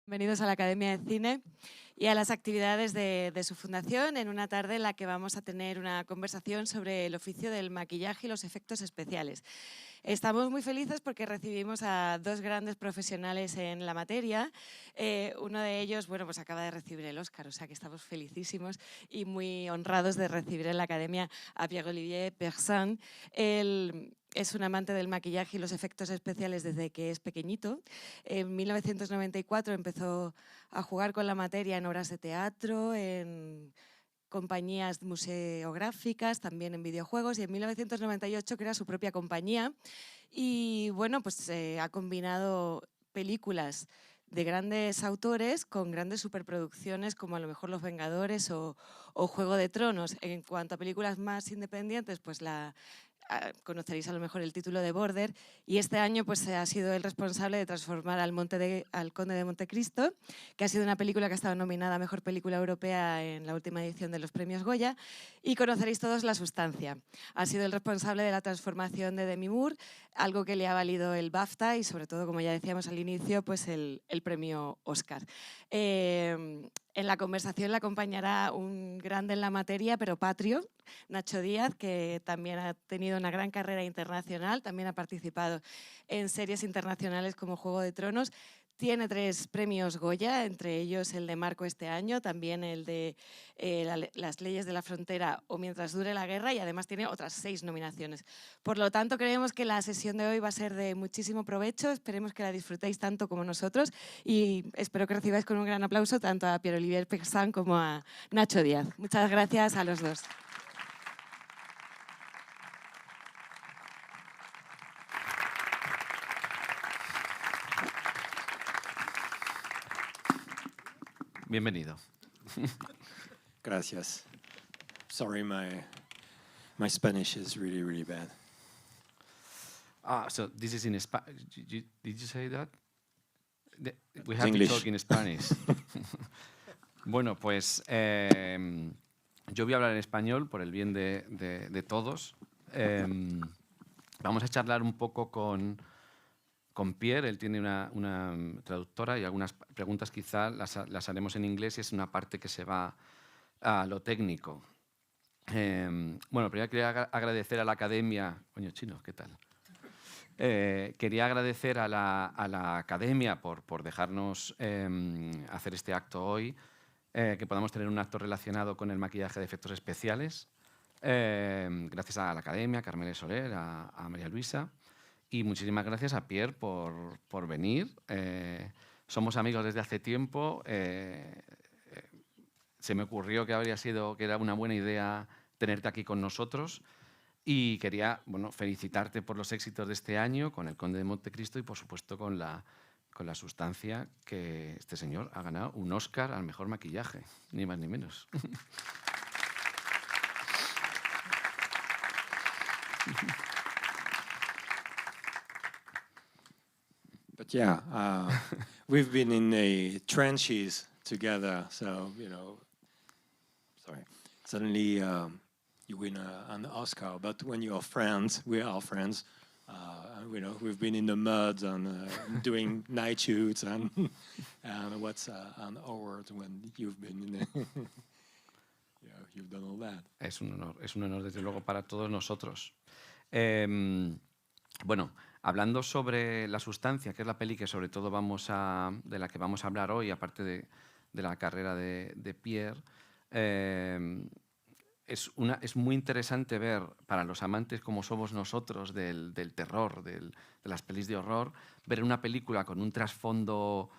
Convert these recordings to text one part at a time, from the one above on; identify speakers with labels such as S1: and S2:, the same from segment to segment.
S1: Bienvenidos a la Academia de Cine y a las actividades de su fundación en una tarde en la que vamos a tener una conversación sobre el oficio del maquillaje y los efectos especiales. Estamos muy felices porque recibimos a dos grandes profesionales en la materia. Uno de ellos, bueno, pues acaba de recibir el Oscar, o sea que estamos felicísimos y muy honrados de recibir en la Academia a Pierre-Olivier Persin. Él es un amante del maquillaje y los efectos especiales desde que es pequeñito. En 1994 empezó a jugar con la materia en obras de teatro, en compañías museográficas, también en videojuegos, y en 1998 crea su propia compañía y bueno, pues ha combinado películas de grandes autores con grandes superproducciones como a lo mejor Los Vengadores o Juego de Tronos. En cuanto a películas más independientes, pues conoceréis a lo mejor el título de Border, y este año pues ha sido el responsable de transformar al Conde de Montecristo, que ha sido una película que ha estado nominada a Mejor Película Europea en la última edición de los premios Goya, y conoceréis todos La Sustancia. Ha sido el responsable de la transformación de Demi Moore, algo que le ha valido el BAFTA y sobre todo, como ya decíamos al inicio, pues el premio Oscar. En la conversación le acompañará un grande en la materia, pero patrio, Nacho Diaz, que también ha tenido una gran carrera internacional, también ha participado en series internacionales como Juego de Tronos. Tiene 3 premios Goya, entre ellos el de Marco este año, también el de Las leyes de la frontera o Mientras dure la guerra, y además tiene otras 6 nominaciones. Por lo tanto, creemos que la sesión de hoy va a ser de muchísimo provecho, esperemos que la disfrutéis tanto como nosotros y espero que recibáis con un gran aplauso tanto a Pierre-Olivier Persin como a Nacho Diaz. Muchas gracias a los dos.
S2: Bienvenido.
S3: Gracias. Sorry, my Spanish is really bad.
S2: So this is in Spanish. Did you say that? We have
S3: English.
S2: to talk in Spanish. Bueno, pues yo voy a hablar en español por el bien de todos. Vamos a charlar un poco con Pierre. Él tiene una traductora y algunas preguntas quizá las haremos en inglés y es una parte que se va a lo técnico. Bueno, primero quería agradecer a la Academia... Coño, chino, ¿qué tal? Quería agradecer a la Academia por dejarnos hacer este acto hoy, que podamos tener un acto relacionado con el maquillaje de efectos especiales. Gracias a la Academia, a Carmele Soler, a María Luisa. Y muchísimas gracias a Pierre por venir. Somos amigos desde hace tiempo. Se me ocurrió que era una buena idea tenerte aquí con nosotros. Y quería felicitarte por los éxitos de este año con El Conde de Montecristo y, por supuesto, con la Sustancia, que este señor ha ganado un Oscar al mejor maquillaje, ni más ni menos.
S3: But yeah, we've been in the trenches together, so, sorry. Suddenly you win an Oscar, but when you're friends, we are friends. We've been in the mud and doing night shoots and what's an award when you've been in you've done all that.
S2: Es un honor desde luego para todos nosotros. Bueno, hablando sobre La Sustancia, que es la peli que sobre todo de la que vamos a hablar hoy, aparte de la carrera de Pierre, es muy interesante ver, para los amantes como somos nosotros del terror, de las pelis de horror, ver una película con un trasfondo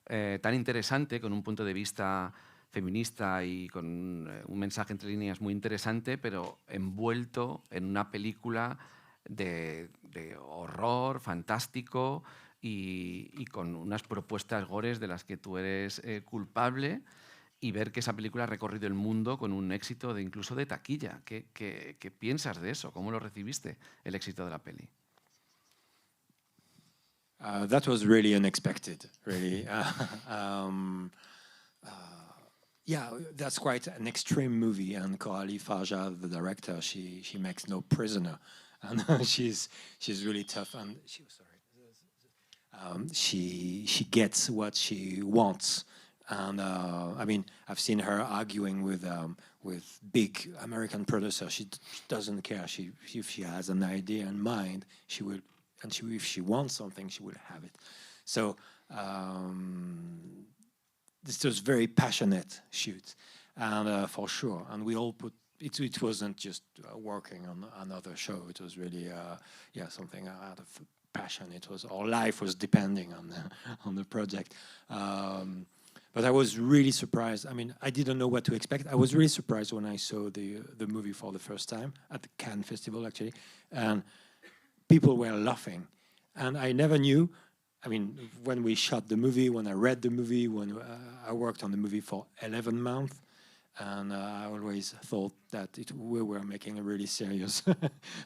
S2: tan interesante, con un punto de vista feminista y con un mensaje entre líneas muy interesante, pero envuelto en una película de horror fantástico y con unas propuestas gores de las que tú eres culpable, y ver que esa película ha recorrido el mundo con un éxito incluso de taquilla. ¿Qué piensas de eso? ¿Cómo lo recibiste, el éxito de la peli?
S3: That was really unexpected, really. Yeah, that's quite an extreme movie, and Coralie Farja, the director, she makes no prisoner, and she's really tough, and she gets what she wants. And I mean, I've seen her arguing with big American producers. She doesn't care. If she has an idea in mind, she will, and if she wants something, she will have it. So this was very passionate shoot, and for sure. And we all put it. It wasn't just working on another show. It was really something out of passion. It was our life was depending on the project. But I was really surprised. I mean, I didn't know what to expect. I was really surprised when I saw the movie for the first time at the Cannes Festival, actually, and people were laughing. And I never knew. I mean, when we shot the movie, when I read the movie, when I worked on the movie for 11 months, and I always thought that we were making a really serious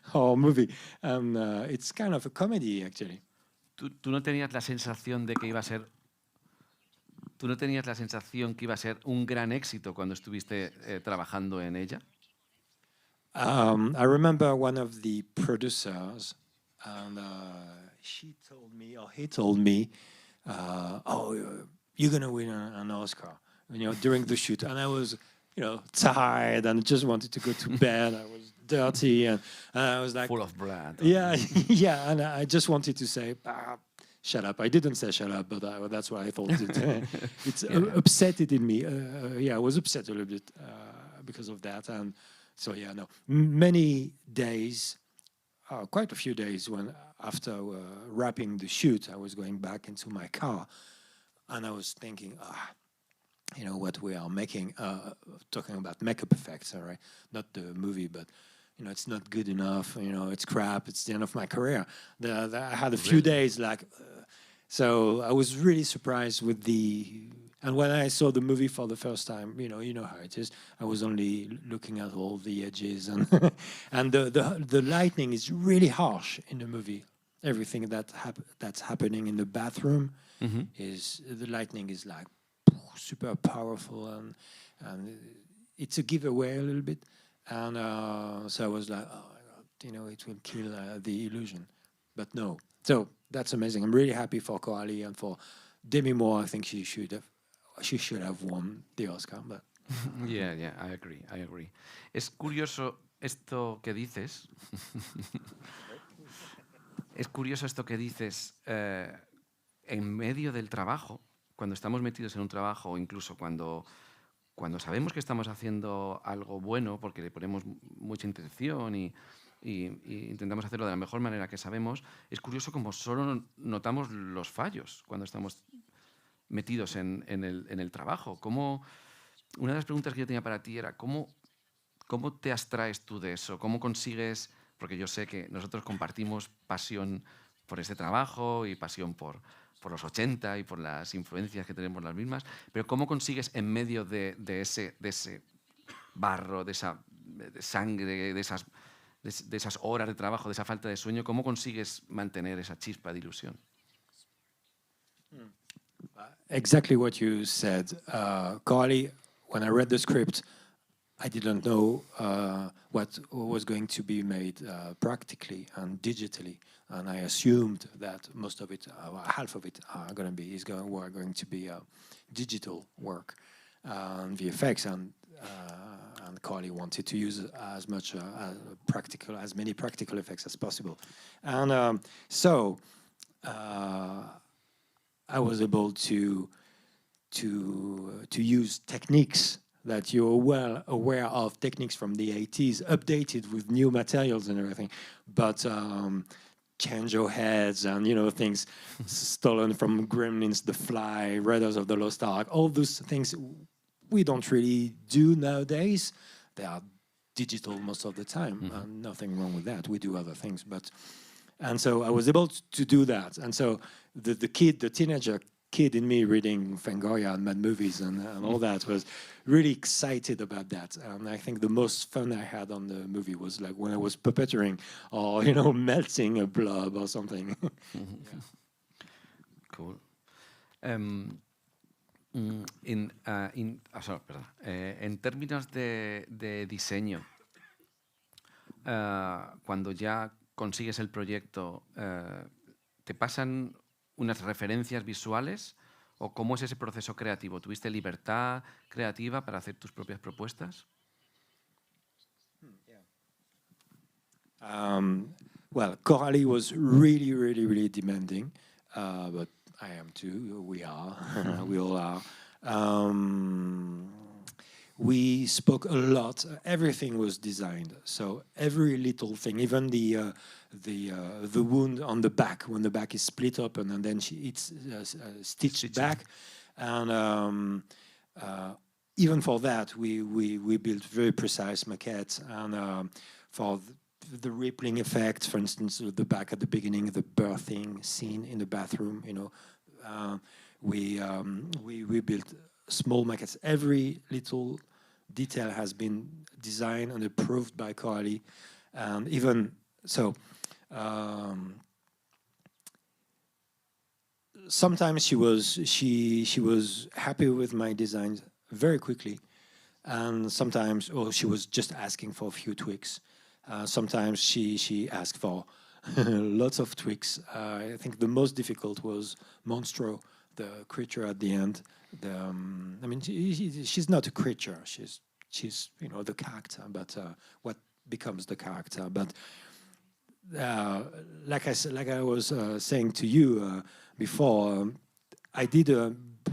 S3: horror movie. And it's kind of a comedy, actually.
S2: ¿Tú no tenías la sensación de que iba a ser... ¿Tú no tenías la sensación que iba a ser un gran éxito cuando estuviste trabajando en ella?
S3: I remember one of the producers, and he told me, "Oh, you're gonna win an Oscar," during the shoot. And I was, tired and just wanted to go to bed. I was dirty, and I was like,
S2: full of blood.
S3: Yeah, yeah, and I just wanted to say, shut up. I didn't say shut up, but that's what I thought. It's upset it in me. I was upset a little bit because of that. And so, many days, quite a few days, when after wrapping the shoot, I was going back into my car, and I was thinking, what we are making, talking about makeup effects, all right? Not the movie, but it's not good enough. It's crap. It's the end of my career. I had a few days like, so I was really surprised with and when I saw the movie for the first time, you know how it is. I was only looking at all the edges, and and the lighting is really harsh in the movie. Everything that's happening in the bathroom is the lighting is like super powerful, and it's a giveaway a little bit. And so I was like, oh my God, it will kill the illusion. But no. So that's amazing. I'm really happy for Coralie and for Demi Moore. I think she should have won the Oscar. But
S2: Yeah, I agree. Es curioso esto que dices. Es curioso esto que dices en medio del trabajo, cuando estamos metidos en un trabajo, o incluso cuando sabemos que estamos haciendo algo bueno, porque le ponemos mucha intención y intentamos hacerlo de la mejor manera que sabemos, es curioso como solo notamos los fallos cuando estamos metidos en el trabajo. Una de las preguntas que yo tenía para ti era, ¿cómo te abstraes tú de eso? ¿Cómo consigues...? Porque yo sé que nosotros compartimos pasión por este trabajo y pasión por los 80 y por las influencias que tenemos las mismas, pero ¿cómo consigues en medio de ese barro, de esa sangre, de esas horas de trabajo, de esa falta de sueño, cómo consigues mantener esa chispa de ilusión?
S3: Exactly what you said. Coralie, when I read the script, I didn't know what was going to be made practically and digitally. And I assumed that most of it, half of it, were going to be digital work, VFX, and Coralie wanted to use as many practical effects as possible, and so I was able to use techniques that you're well aware of, techniques from the 80s, updated with new materials and everything, but change your heads and things stolen from Gremlins, The Fly, Raiders of the Lost Ark, all those things we don't really do nowadays. They are digital most of the time, and nothing wrong with that. We do other things, and so I was able to do that. And so the teenager kid in me reading Fangoria and Mad Movies and all that was really excited about that. And I think the most fun I had on the movie was like when I was puppeteering or, melting a blob or something.
S2: Cool. En términos de diseño, cuando ya consigues el proyecto, ¿te pasan unas referencias visuales? ¿O cómo es ese proceso creativo? ¿Tuviste libertad creativa para hacer tus propias propuestas?
S3: Well, Coralie was really, really, really demanding, but I am too. We are. We all are. We spoke a lot. Everything was designed. So every little thing, even the wound on the back, when the back is split open and then it's stitched back, and even for that, we built very precise maquettes, and for the rippling effect, for instance, the back at the beginning, the birthing scene in the bathroom, we built small maquettes. Every little detail has been designed and approved by Coralie, and even so, sometimes she was happy with my designs very quickly, and sometimes she was just asking for a few tweaks. Sometimes she asked for lots of tweaks. I think the most difficult was Monstro, the creature at the end. I mean, she's not a creature. She's the character, but what becomes the character. But like I was saying to you before, I did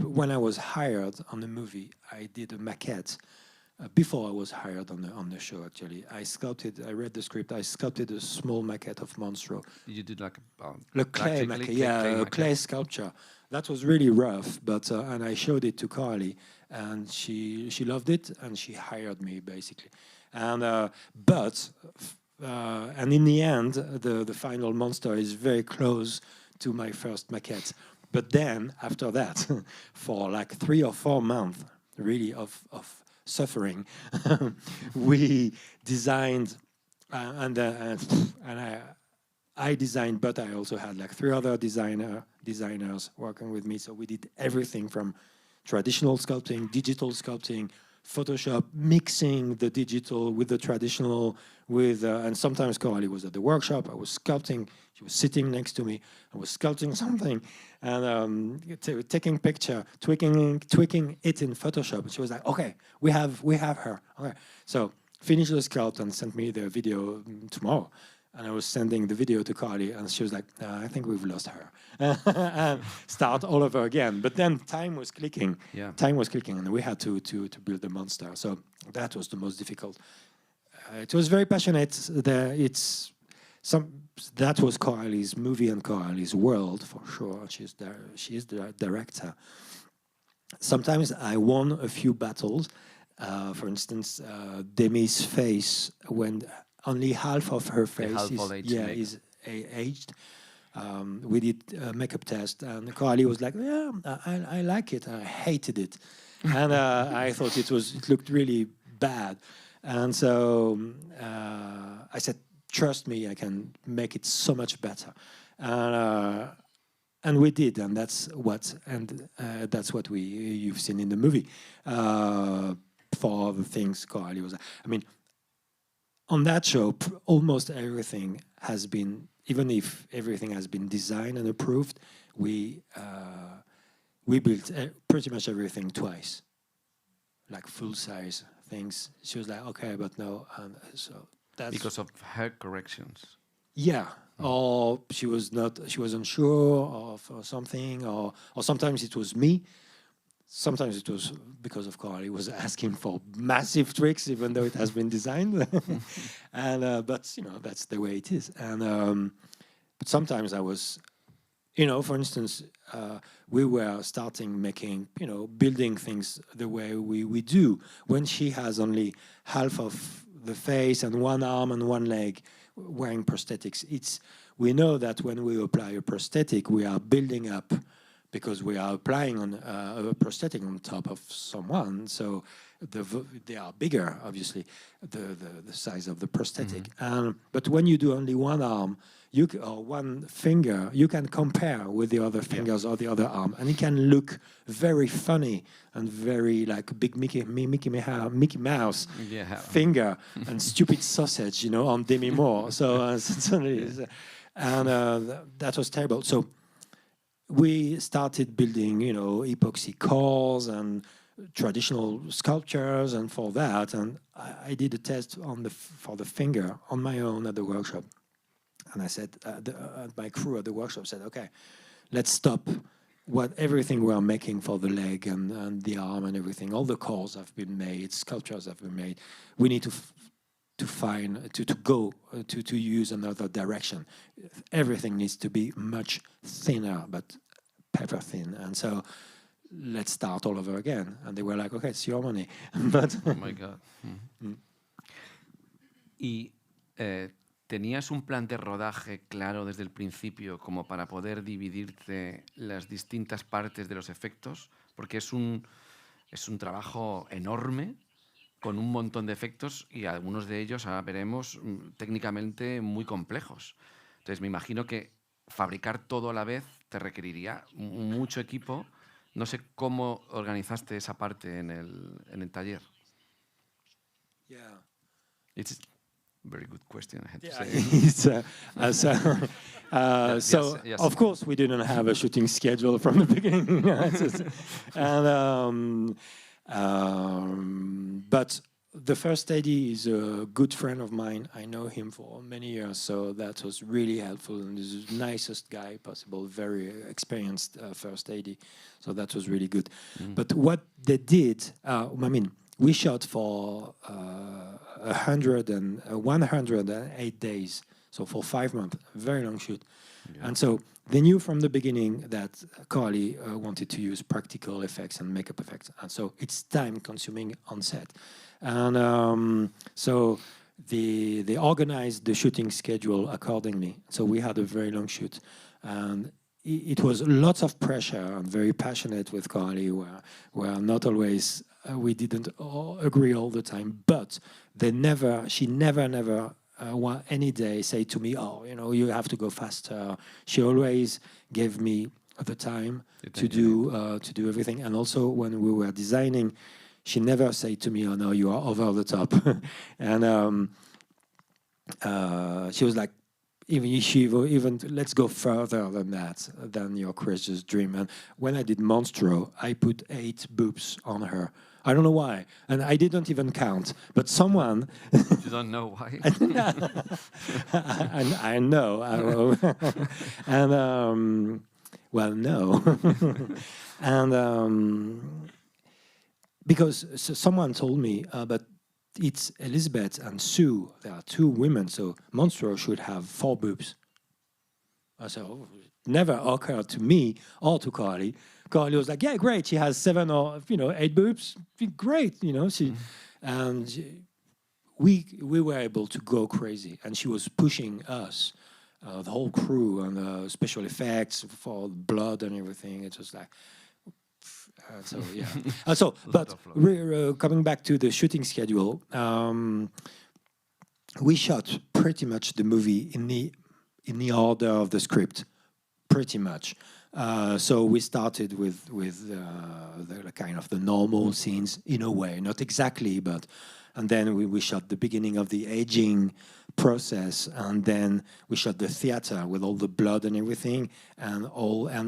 S3: when I was hired on the movie, I did a maquette. Before I was hired on the show, actually, I read the script, I sculpted a small maquette of Monstro.
S2: You did like
S3: a clay maquette, clay sculpture. That was really rough, but and I showed it to Coralie, and she loved it, and she hired me basically. And and in the end, the final monster is very close to my first maquette. But then after that, for like 3 or 4 months, really of suffering, we designed, and I designed, but I also had like 3 other designers working with me. So we did everything from traditional sculpting, digital sculpting, Photoshop, mixing the digital with the traditional, and sometimes Coralie was at the workshop. I was sculpting. She was sitting next to me. I was sculpting something, and taking picture, tweaking it in Photoshop. She was like, "Okay, we have her." Okay, so finish the sculpt and send me the video tomorrow. And I was sending the video to Coralie, and she was like, "I think we've lost her," and start all over again. But then time was clicking.
S2: Yeah.
S3: Time was clicking, and we had to build the monster. So that was the most difficult. It was very passionate. That was Coralie's movie and Coralie's world for sure. She is the director. Sometimes I won a few battles. For instance, Demi's face, when only half of her face is aged. We did a makeup test, and Coralie was like, "Yeah, I like it. I hated it," and I thought it looked really bad. And so I said, "Trust me, I can make it so much better." And we did, and that's what you've seen in the movie. For the things Coralie was, I mean, on that show, almost everything has been, even if everything has been designed and approved, we built pretty much everything twice, like full-size things. She was like, "Okay, but no," and so that's
S2: because of her corrections.
S3: Yeah, or she was unsure of something, or sometimes it was me. Sometimes it was because of Coralie was asking for massive tricks, even though it has been designed. And but that's the way it is. And but sometimes I was, for instance, we were starting making, building things the way we do. When she has only half of the face and one arm and one leg wearing prosthetics, we know that when we apply a prosthetic, we are building up, because we are applying on a prosthetic on top of someone, so they are bigger, obviously, the size of the prosthetic. Mm-hmm. But when you do only one arm, or one finger, you can compare with the other fingers or the other arm, and it can look very funny and very like big Mickey Mouse finger and stupid sausage, on Demi Moore. So that was terrible. So we started building, epoxy cores and traditional sculptures, and for that, and I did a test for the finger on my own at the workshop. And I said, my crew at the workshop said, okay, let's stop everything we're making for the leg and the arm and everything. All the cores have been made, sculptures have been made. We need to use another direction. Everything needs to be much thinner, but pepper thin. And so let's start all over again. And they were like, okay, it's your money. But
S2: oh my God. Y ¿tenías un plan de rodaje claro desde el principio como para poder dividirte las distintas partes de los efectos? Porque es un trabajo enorme con un montón de efectos y algunos de ellos, ahora veremos, técnicamente muy complejos. Entonces me imagino que fabricar todo a la vez te requeriría mucho equipo. No sé cómo organizaste esa parte en el taller.
S3: Yeah.
S2: It's a very good question, I have to say.
S3: Yes. Of course, we didn't have a shooting schedule from the beginning. But the first AD is a good friend of mine. I know him for many years, so that was really helpful. And he's the nicest guy possible, very experienced first AD. So that was really good. But what they did, we shot for 108 days, so for 5 months, very long shoot. Yeah. And so they knew from the beginning that Carly wanted to use practical effects and makeup effects, and so it's time-consuming on set. And so they organized the shooting schedule accordingly. So we had a very long shoot, and it was lots of pressure and very passionate with Carly. Where not always we didn't agree all the time, but she never any day say to me, "Oh, you have to go faster." She always gave me the time to do everything. And also when we were designing, she never said to me, "Oh no, you are over the top." And she was like, even let's go further than that, than your craziest dream. And when I did Monstro, I put 8 boobs on her. I don't know why, and I didn't even count. But someone.
S2: You don't know why?
S3: I know. And well, no. And because someone told me, but it's Elizabeth and Sue. There are 2 women, so Monstro should have 4 boobs. So never occurred to me or to Carly. Carly was like, "Yeah, great. She has 7 or 8 boobs. Great, And we were able to go crazy, and she was pushing us, the whole crew, and special effects for blood and everything. It was like. So yeah. But we're coming back to the shooting schedule. We shot pretty much the movie in the order of the script, pretty much. So we started with the kind of the normal scenes in a way, not exactly, but and then we shot the beginning of the aging process, and then we shot the theater with all the blood and everything, and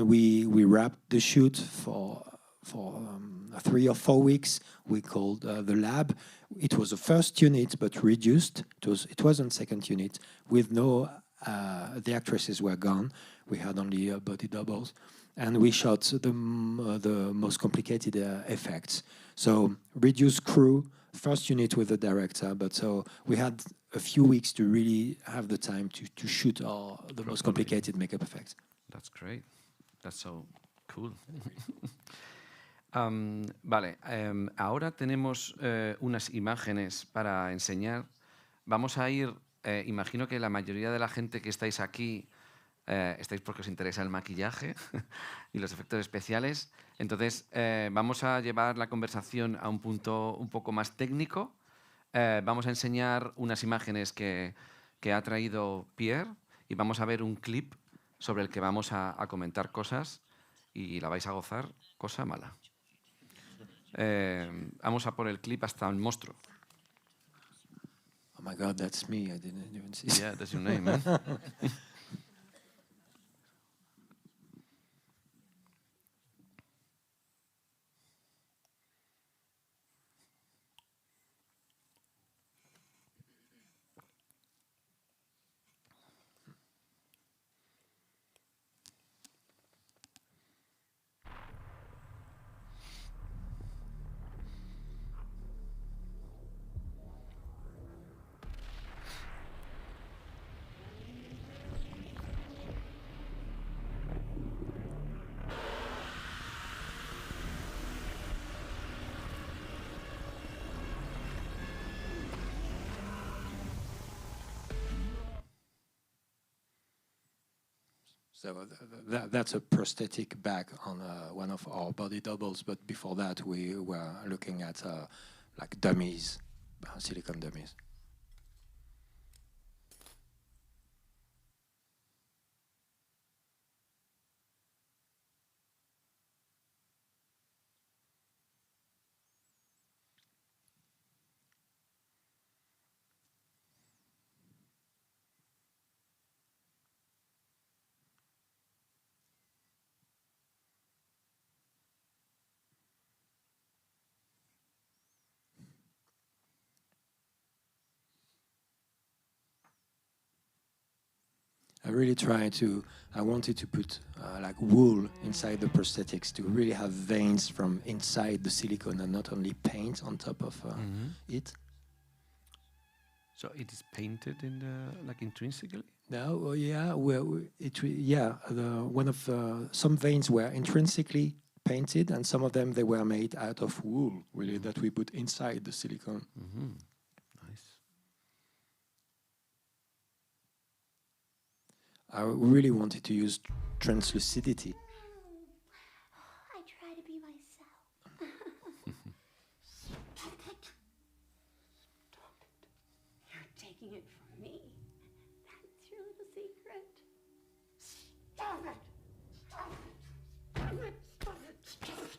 S3: we wrapped the shoot for 3 or 4 weeks. We called the lab. It was a first unit, but reduced. It wasn't second unit. With no, the actresses were gone. We had only body doubles, and we shot the most complicated effects. So reduced crew, first unit with the director. But so we had a few weeks to really have the time to shoot the most complicated makeup effects.
S2: That's great. That's so cool. Vale, ahora tenemos unas imágenes para enseñar. Vamos a ir, imagino que la mayoría de la gente que estáis aquí estáis porque os interesa el maquillaje y los efectos especiales. Entonces, vamos a llevar la conversación a un punto un poco más técnico. Vamos a enseñar unas imágenes que ha traído Pierre y vamos a ver un clip sobre el que vamos a comentar cosas y la vais a gozar, cosa mala. Vamos a por el clip hasta el monstruo.
S3: Oh my God, that's me. I didn't even see.
S2: Yeah, that's your name, man.
S3: So that's a prosthetic back on one of our body doubles. But before that, we were looking at like dummies, silicone dummies. I wanted to put like wool inside the prosthetics to really have veins from inside the silicone and not only paint on top of it.
S2: So it is painted in the, like intrinsically?
S3: No, well, yeah, one of some veins were intrinsically painted, and some of them they were made out of wool, really, that we put inside the silicone.
S2: Nice.
S3: I really wanted to use translucidity.
S4: I try to be myself. Stop it. You're taking it from me. That's your little secret. Stop it. Stop it. Stop it. Stop it. Stop it.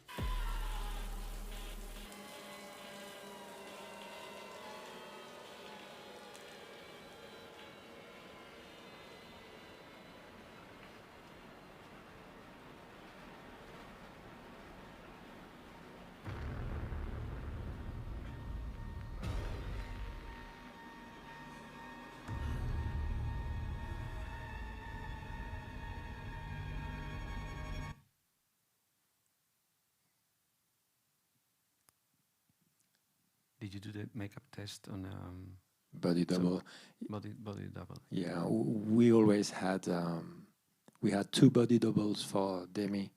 S2: Did you do the makeup test on
S3: Body double.
S2: body double?
S3: Yeah, we always had we had 2 body doubles for Demi,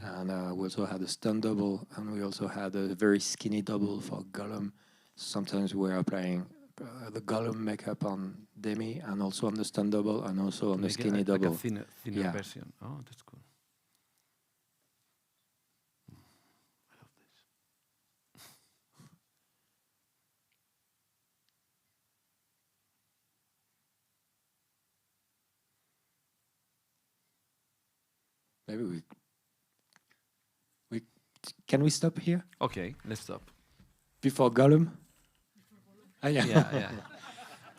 S3: and we also had a stunt double, and we also had a very skinny double for Gollum. Sometimes we were applying the Gollum makeup on Demi, and also on the stunt double, and also on the skinny double.
S2: Like a thinner
S3: Yeah.
S2: version. Oh, that's cool. I love this.
S3: Maybe we can we stop here
S2: Okay, let's stop.
S3: before Gollum? Yeah.
S2: Yeah.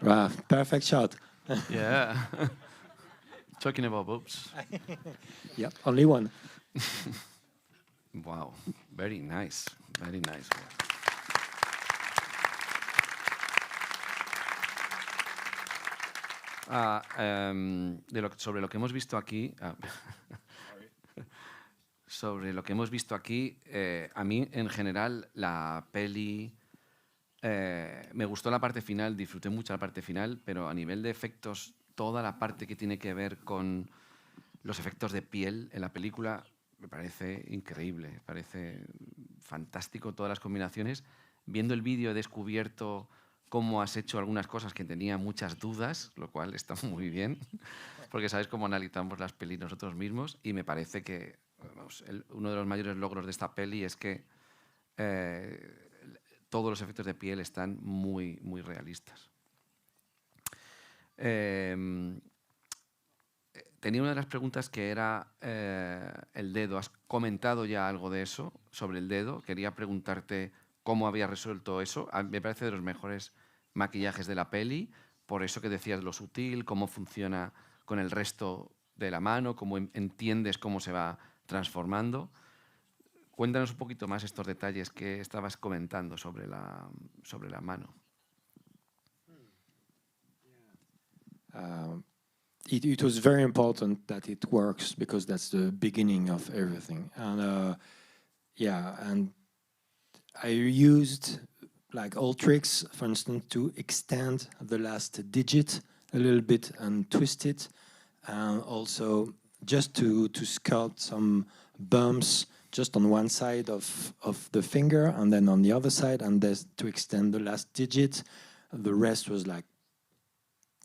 S3: Wow, perfect shot.
S2: Yeah. Talking about boobs.
S3: Yep, only one.
S2: Wow, very nice, very nice. Sobre lo que hemos visto aquí, sobre lo que hemos visto aquí, a mí en general la peli me gustó la parte final, disfruté mucho la parte final, pero a nivel de efectos, toda la parte que tiene que ver con los efectos de piel en la película me parece increíble, me parece fantástico todas las combinaciones. Viendo el vídeo he descubierto cómo has hecho algunas cosas que tenía muchas dudas, lo cual está muy bien, porque sabes cómo analizamos las pelis nosotros mismos, y me parece que vamos, uno de los mayores logros de esta peli es que todos los efectos de piel están muy, muy realistas. Tenía una de las preguntas que era el dedo. Has comentado ya algo de eso, sobre el dedo. Quería preguntarte cómo habías resuelto eso. Me parece de los mejores maquillajes de la peli, por eso que decías lo sutil, cómo funciona con el resto de la mano, cómo entiendes cómo se va transformando. Cuéntanos un poquito más estos detalles que estabas comentando sobre la mano.
S3: It was very important that it works, because that's the beginning of everything. And and I used like all tricks, for instance, to extend the last digit a little bit and twist it, and also just to sculpt some bumps just on one side of the finger and then on the other side, and to extend the last digit. The rest was like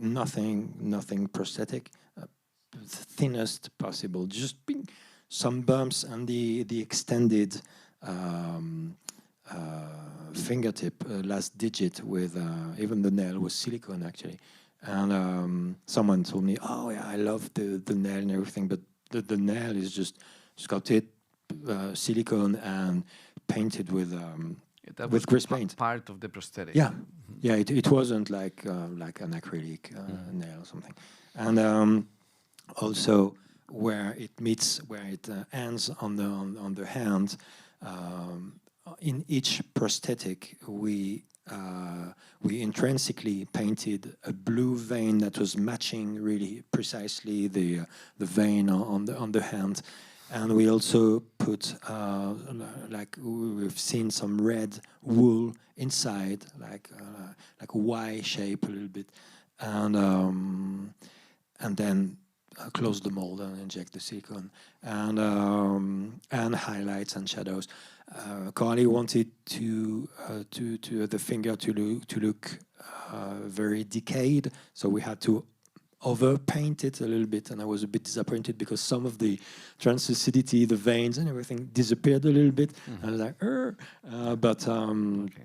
S3: nothing prosthetic. thinnest possible. Just ping, some bumps and the extended fingertip, last digit with even the nail was silicone actually. And someone told me, oh yeah, I love the nail and everything, but the nail is just sculpted silicone and painted with grease paint.
S2: Part of the prosthetic.
S3: Yeah, yeah. It wasn't like an acrylic nail or something. And also where it meets, where it ends on the hand. In each prosthetic, we intrinsically painted a blue vein that was matching really precisely the vein on the hand, and we also put like we've seen some red wool inside, like a Y shape a little bit, and then close the mold and inject the silicone, and highlights and shadows. Carly wanted to the finger to look very decayed, so we had to overpaint it a little bit, and I was a bit disappointed because some of the translucidity, the veins and everything disappeared a little bit. I was like,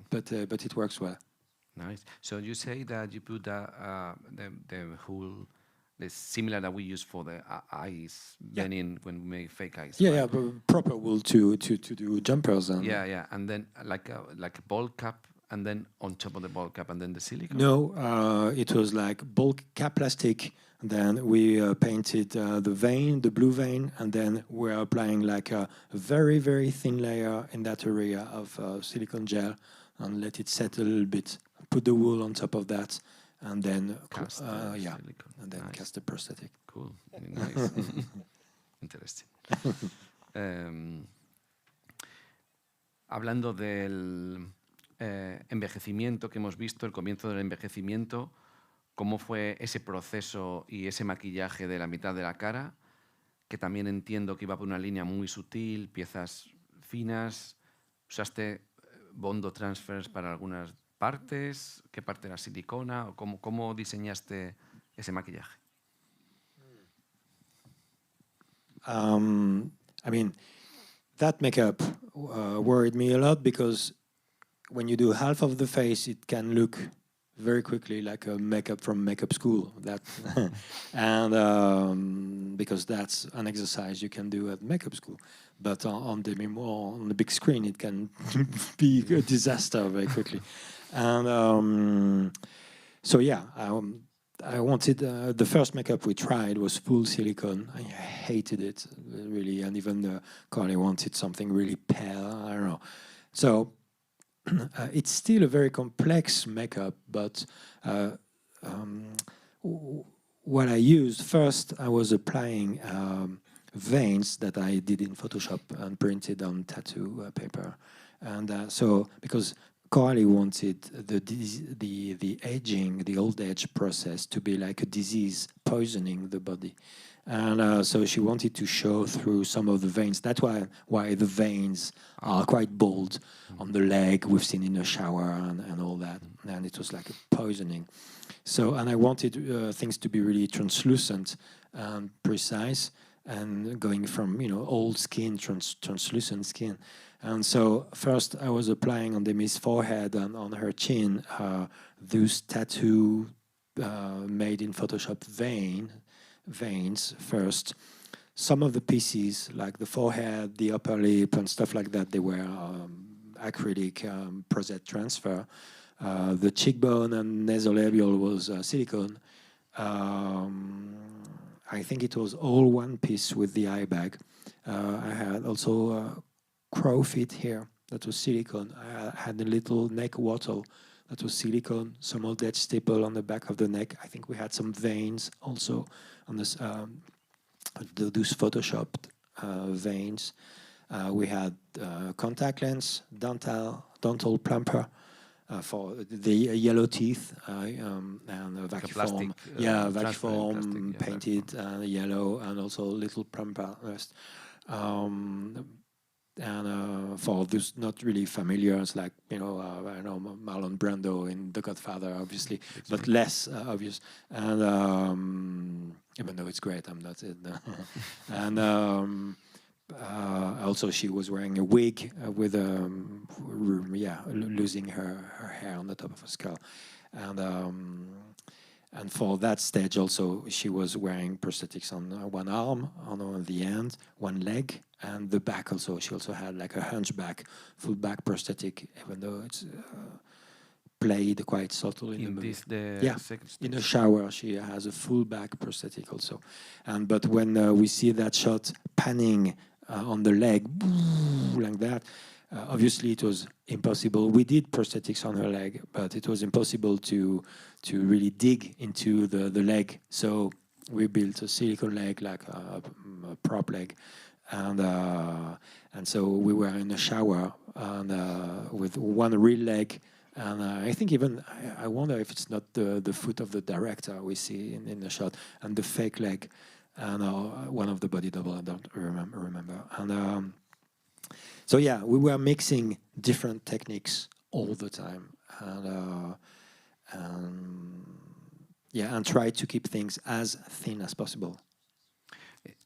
S3: but it works well.
S2: Nice. So you say that you put the whole. It's similar that we use for the eyes, when we make fake eyes.
S3: Yeah,
S2: right?
S3: yeah, but proper wool to do jumpers. And
S2: yeah, and then like a ball cap, and then on top of the ball cap, and then the silicone.
S3: No, it was like ball cap plastic. And then we painted the vein, the blue vein, and then we're applying like a very, very thin layer in that area of silicone gel, and let it set a little bit. Put the wool on top of that. And then
S2: Cast
S3: and then
S2: nice.
S3: cast the prosthetic.
S2: Cool, nice, interesting. Hablando del envejecimiento que hemos visto, el comienzo del envejecimiento, ¿cómo fue ese proceso y ese maquillaje de la mitad de la cara? Que también entiendo que iba por una línea muy sutil, piezas finas. ¿Usaste bondo transfers para algunas partes? ¿Qué parte era silicona? ¿O cómo diseñaste ese maquillaje?
S3: I mean, that makeup worried me a lot because when you do half of the face, it can look very quickly like a makeup from makeup school. That and because that's an exercise you can do at makeup school, but on the big screen, it can be a disaster very quickly. And so yeah, I wanted the first makeup we tried was full silicone. I hated it really, and even Carly wanted something really pale. I don't know. So it's still a very complex makeup, but what I used first, I was applying veins that I did in Photoshop and printed on tattoo paper, and so because Carly wanted the aging, the old age process to be like a disease poisoning the body. And so she wanted to show through some of the veins. That's why the veins are quite bold on the leg. We've seen in the shower and all that. And it was like a poisoning. So, and I wanted things to be really translucent and precise, and going from old skin, translucent skin. And so first I was applying on Demi's forehead and on her chin those tattoo made in Photoshop veins first. Some of the pieces, like the forehead, the upper lip and stuff like that, they were acrylic prosthetic transfer. The cheekbone and nasolabial was silicone. I think it was all one piece with the eye bag. I had also crow feet here, that was silicone. I had a little neck wattle, that was silicone. Some old edge stipple on the back of the neck. I think we had some veins also on this, those photoshopped veins. We had contact lens, dental plumper for the yellow teeth and vacuum. Vacuum painted yellow, and also little plumper. And for those not really familiar, it's like, I know Marlon Brando in The Godfather, obviously, but less obvious. And even though it's great, I'm not it. And also, she was wearing a wig with losing her hair on the top of her skull, and for that stage also she was wearing prosthetics on one arm, on the end, one leg, and the back also. She also had like a hunchback, full back prosthetic, even though it's played quite subtle in the movie. In the shower she has a full back prosthetic also. And but when we see that shot panning on the leg like that, obviously it was impossible. We did prosthetics on her leg, but it was impossible to really dig into the leg. So we built a silicone leg, like a prop leg, and so we were in a shower and with one real leg. And I think even I wonder if it's not the foot of the director we see in the shot, and the fake leg, and one of the body double. I don't remember. And so yeah, we were mixing different techniques all the time, and try to keep things as thin as possible.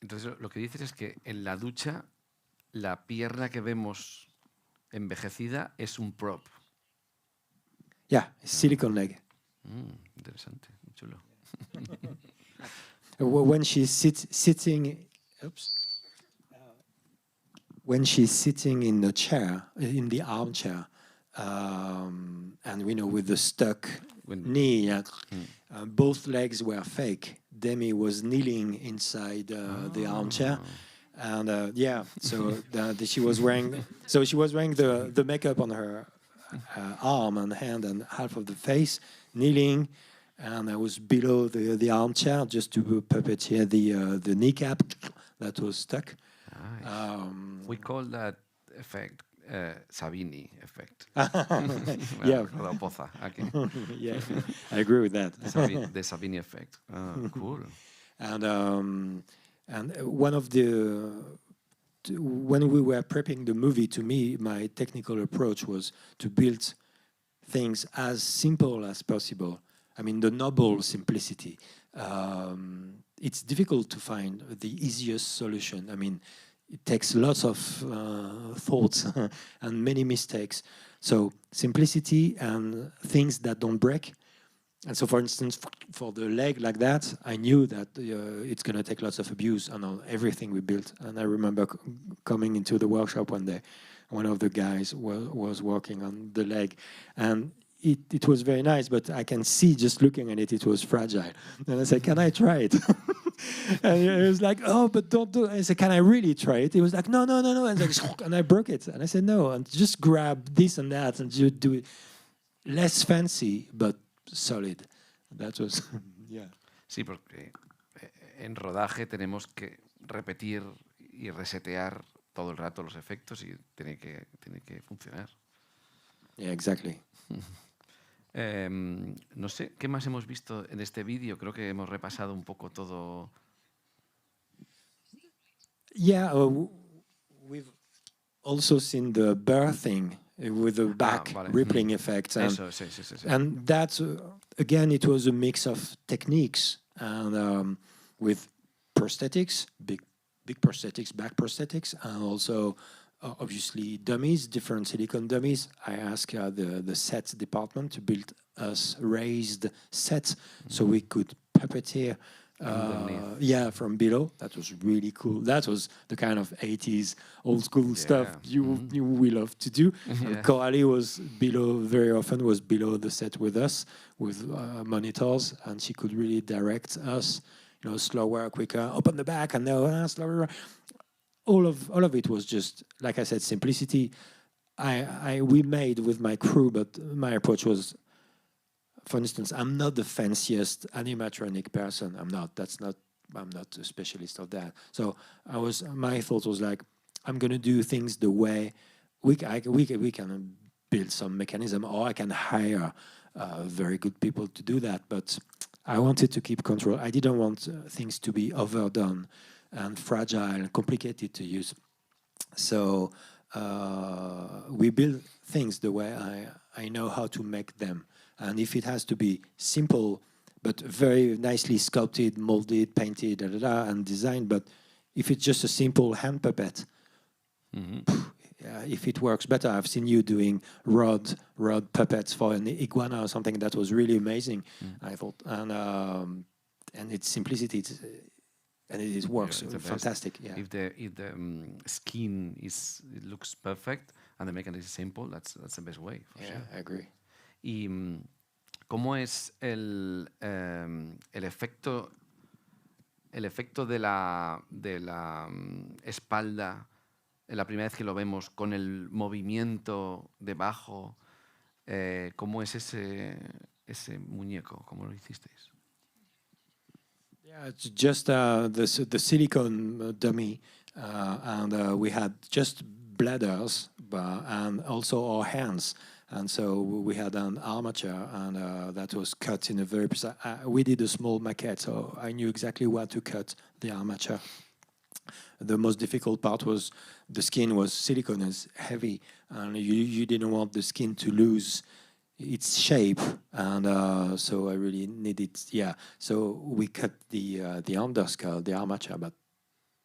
S2: Entonces lo que dices es que en la ducha la pierna que vemos envejecida es un prop.
S3: Yeah, silicone leg.
S2: Interesante, muy chulo.
S3: When she's sitting, when she's sitting in the chair, in the armchair, and with the stuck knee, both legs were fake. Demi was kneeling inside the armchair, and so she was wearing the makeup on her arm and hand and half of the face, kneeling, and I was below the armchair just to puppeteer the kneecap that was stuck.
S2: Nice. We call that effect Savini effect.
S3: Yeah.
S2: Poza, aquí.
S3: Yeah, I agree with that.
S2: The Savini effect. Cool.
S3: And one of when we were prepping the movie, to me, my technical approach was to build things as simple as possible. I mean, the noble simplicity. It's difficult to find the easiest solution. I mean, it takes lots of thoughts and many mistakes. So simplicity and things that don't break. And so, for instance, for the leg like that, I knew that it's going to take lots of abuse on everything we built. And I remember coming into the workshop one day, one of the guys was working on the leg, and it was very nice, but I can see just looking at it was fragile. And I said, "Can I try it?" And he was like, "Oh, but don't do it." I said, "Can I really try it?" He was like, "No." And I broke it. And I said, "No, and just grab this and that and you do it less fancy, but solid." That was, yeah.
S2: Sí, porque en rodaje tenemos que repetir y resetear todo el rato los efectos y tiene que funcionar.
S3: Yeah, exactly.
S2: No sé, ¿qué más hemos visto en este vídeo? Creo que hemos repasado un poco todo.
S3: Yeah, we've also seen the birthing with the back rippling effect. And,
S2: Eso, sí.
S3: And that, again, it was a mix of techniques and with prosthetics, big prosthetics, back prosthetics, and also obviously dummies, different silicone dummies. I asked the sets department to build us raised sets so we could puppeteer from below. That was really cool. That was the kind of 80s old school stuff you will love to do. Coralie was very often was below the set with us with monitors, and she could really direct us, slower, quicker, open the back, and now slower. All of it was just, like I said, simplicity. We made with my crew, but my approach was, for instance, I'm not the fanciest animatronic person. I'm not a specialist of that. So my thought was like, I'm gonna do things the way we can build some mechanism, or I can hire very good people to do that. But I wanted to keep control. I didn't want things to be overdone and fragile and complicated to use. So we build things the way I know how to make them. And if it has to be simple, but very nicely sculpted, molded, painted, and designed, but if it's just a simple hand puppet, if it works better. I've seen you doing rod puppets for an iguana or something that was really amazing, I thought. And its simplicity, and it works fantastic. Yeah.
S2: If the skin it looks perfect and the mechanism is simple, that's the best way. For sure.
S3: I agree.
S2: Y cómo es el efecto de la espalda la primera vez que lo vemos con el movimiento debajo. ¿Cómo es ese muñeco? ¿Cómo lo hicisteis?
S3: Yeah, it's just the silicone dummy, and we had just bladders and also our hands. And so we had an armature, and that was cut in a very precise. We did a small maquette, so I knew exactly where to cut the armature. The most difficult part was the skin was silicone is heavy, and you didn't want the skin to lose its shape, and so I really needed, so we cut the underskull, the armature, but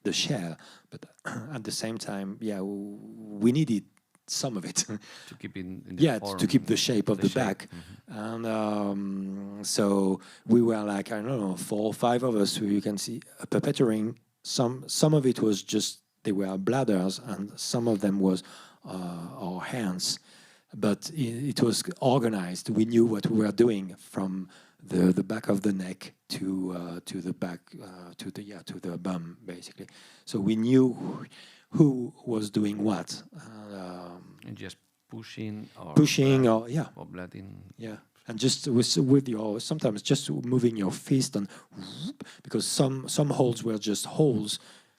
S3: the shell, but at the same time, we needed some of it
S2: to keep in the form,
S3: to keep the shape of the back. And so we were like, I don't know, 4 or 5 of us who you can see puppeteering. Some of it was just they were bladders, and some of them was our hands. But it was organized. We knew what we were doing from the back of the neck to the back to the bum, basically. So we knew who was doing what.
S2: And just pushing or blooding.
S3: Yeah. And just with your, sometimes just moving your fist, and because some holes were just holes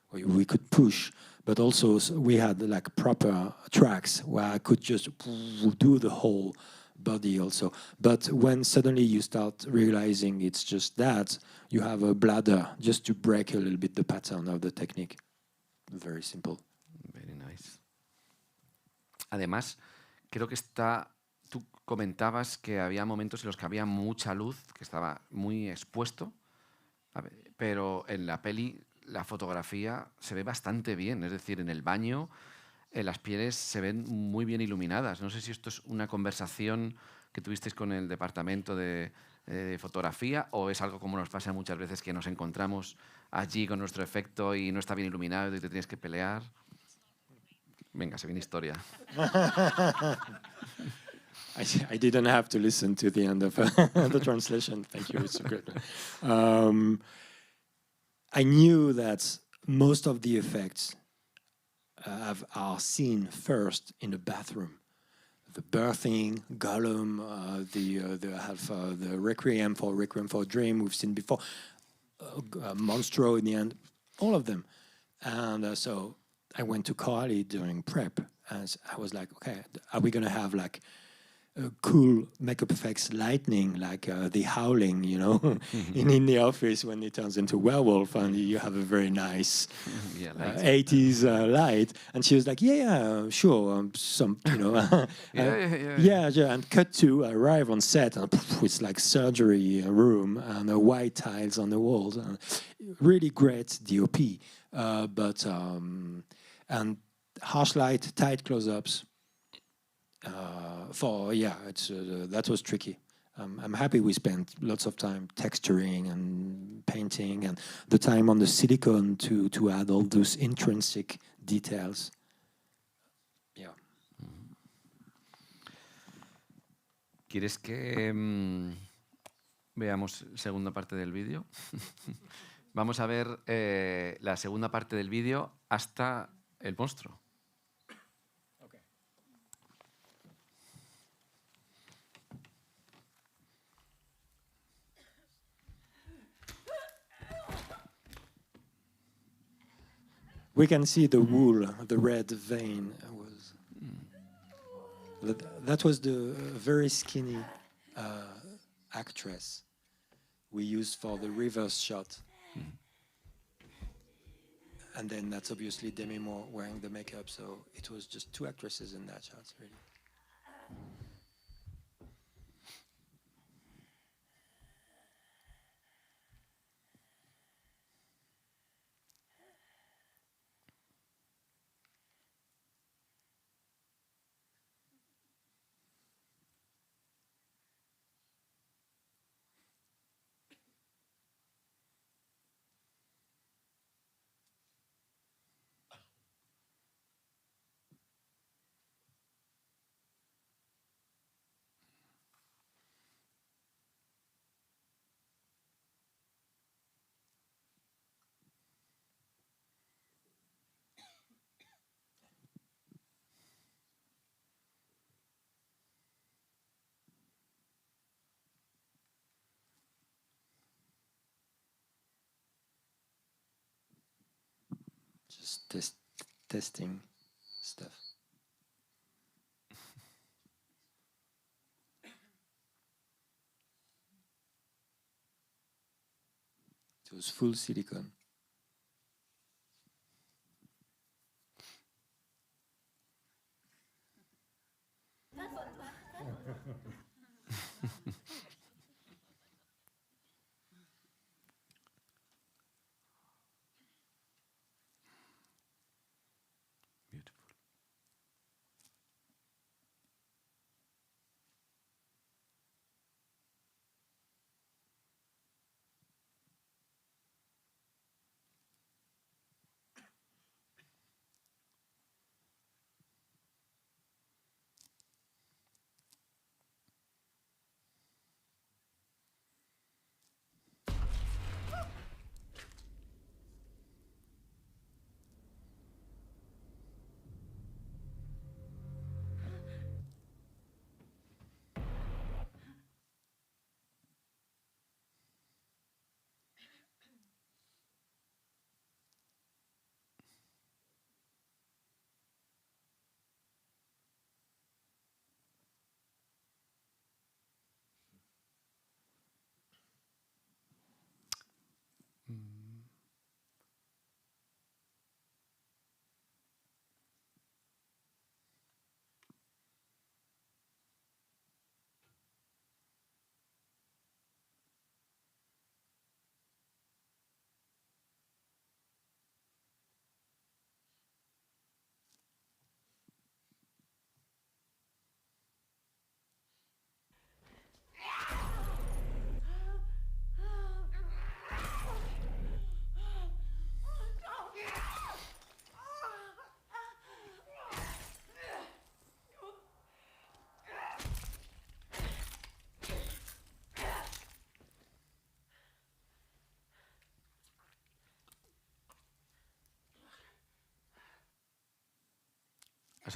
S3: where we could push, but also we had like proper tracks where I could just do the whole body also. But when suddenly you start realizing it's just that, you have a bladder just to break a little bit the pattern of the technique. Very simple.
S2: Very nice. Además, creo que tú comentabas que había momentos en los que había mucha luz, que estaba muy expuesto, pero en la peli la fotografía se ve bastante bien, es decir, en el baño las pieles se ven muy bien iluminadas. No sé si esto es una conversación que tuvisteis con el departamento de fotografía, o es algo como nos pasa muchas veces, que nos encontramos allí con nuestro efecto y no está bien iluminado y te tienes que pelear. Venga, se viene historia.
S3: I didn't have to listen to the end of the translation. Thank you, it's great. I knew that most of the effects are seen first in the bathroom. The birthing, Gollum, the Requiem for a Dream we've seen before, Monstro in the end, all of them. And so I went to Carly during prep, and I was like, okay, are we going to have like cool makeup effects, lightning, like the howling, you know, in the office when it turns into werewolf, and you have a very nice 80s light. And she was like, sure, some, you know, and cut to arrive on set, and it's like surgery room, and white tiles on the walls, and really great DOP, but and harsh light, tight close-ups. That was tricky. I'm happy we spent lots of time texturing and painting, and the time on the silicone to add all those intrinsic details. Yeah.
S2: ¿Quieres que veamos segunda parte del vídeo? Vamos a ver la segunda parte del vídeo hasta el monstruo.
S3: We can see the wool, the red vein was. That was the very skinny actress we used for the reverse shot. and then that's obviously Demi Moore wearing the makeup. So it was just two actresses in that shot, really. Just testing stuff. It was full silicone.
S2: Beautiful.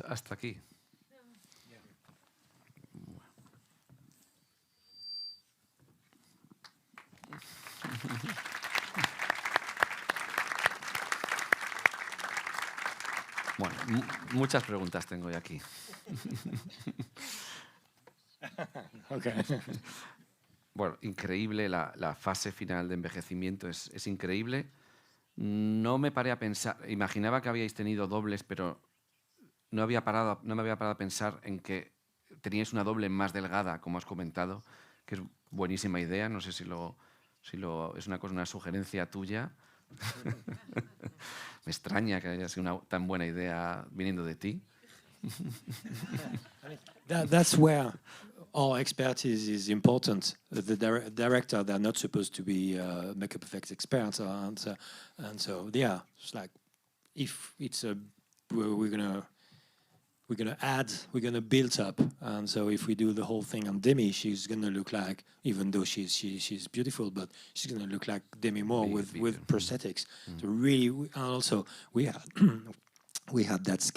S2: Hasta aquí. Bueno, muchas preguntas tengo hoy aquí.
S3: Okay.
S2: Bueno, increíble la fase final de envejecimiento, es increíble. No me paré a pensar, imaginaba que habíais tenido dobles, pero no me había parado a pensar en que teníais una doble más delgada, como has comentado, que es buenísima idea. No sé si es una sugerencia tuya. Me extraña que haya sido una tan buena idea viniendo de ti.
S3: That's where our expertise is important. The director, they're not supposed to be makeup effects experts, and so yeah, it's like if it's we're gonna build up, and so if we do the whole thing on Demi, she's gonna look like, even though she's beautiful, but she's gonna look like Demi Moore with prosthetics. So really, and also we had that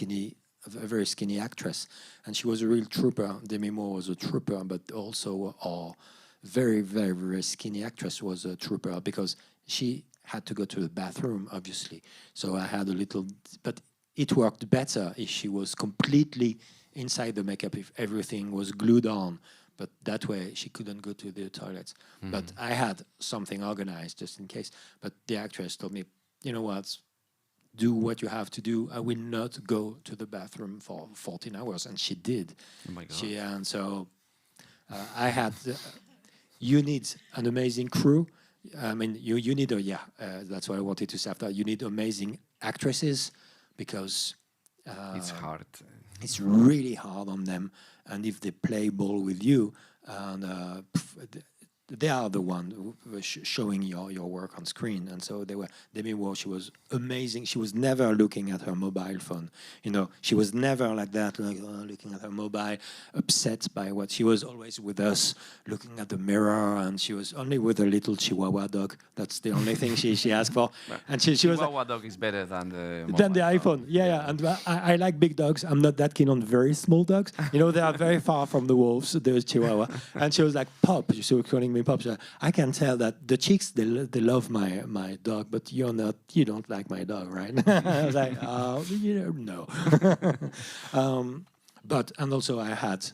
S3: a very skinny actress, and she was a real trooper. Demi Moore was a trooper, but also our very, very, very skinny actress was a trooper because she had to go to the bathroom, obviously. So I had a little, but it worked better if she was completely inside the makeup, if everything was glued on. But that way she couldn't go to the toilets. But I had something organized just in case. But the actress told me, you know what, do what you have to do. I will not go to the bathroom for 14 hours. And she did.
S2: Oh my God.
S3: And so I had, you need an amazing crew. I mean, you need that's what I wanted to say after. You need amazing actresses because
S2: It's hard.
S3: it's really hard on them. And if they play ball with you, and they are the one who were showing your work on screen. And so Demi Moore, she was amazing. She was never looking at her mobile phone. You know, she was never like that, like looking at her mobile, upset by what. She was always with us, looking at the mirror, and she was only with a little Chihuahua dog. That's the only thing she asked for. And she was
S2: Chihuahua dog is better than the
S3: iPhone.
S2: phone.
S3: Yeah. And I like big dogs. I'm not that keen on very small dogs. You know, they are very far from the wolves. There's Chihuahua. And she was like, Pop. She was calling me Pop. I can tell that the chicks, they love my dog, but you don't like my dog, right? I was like, no. And also I had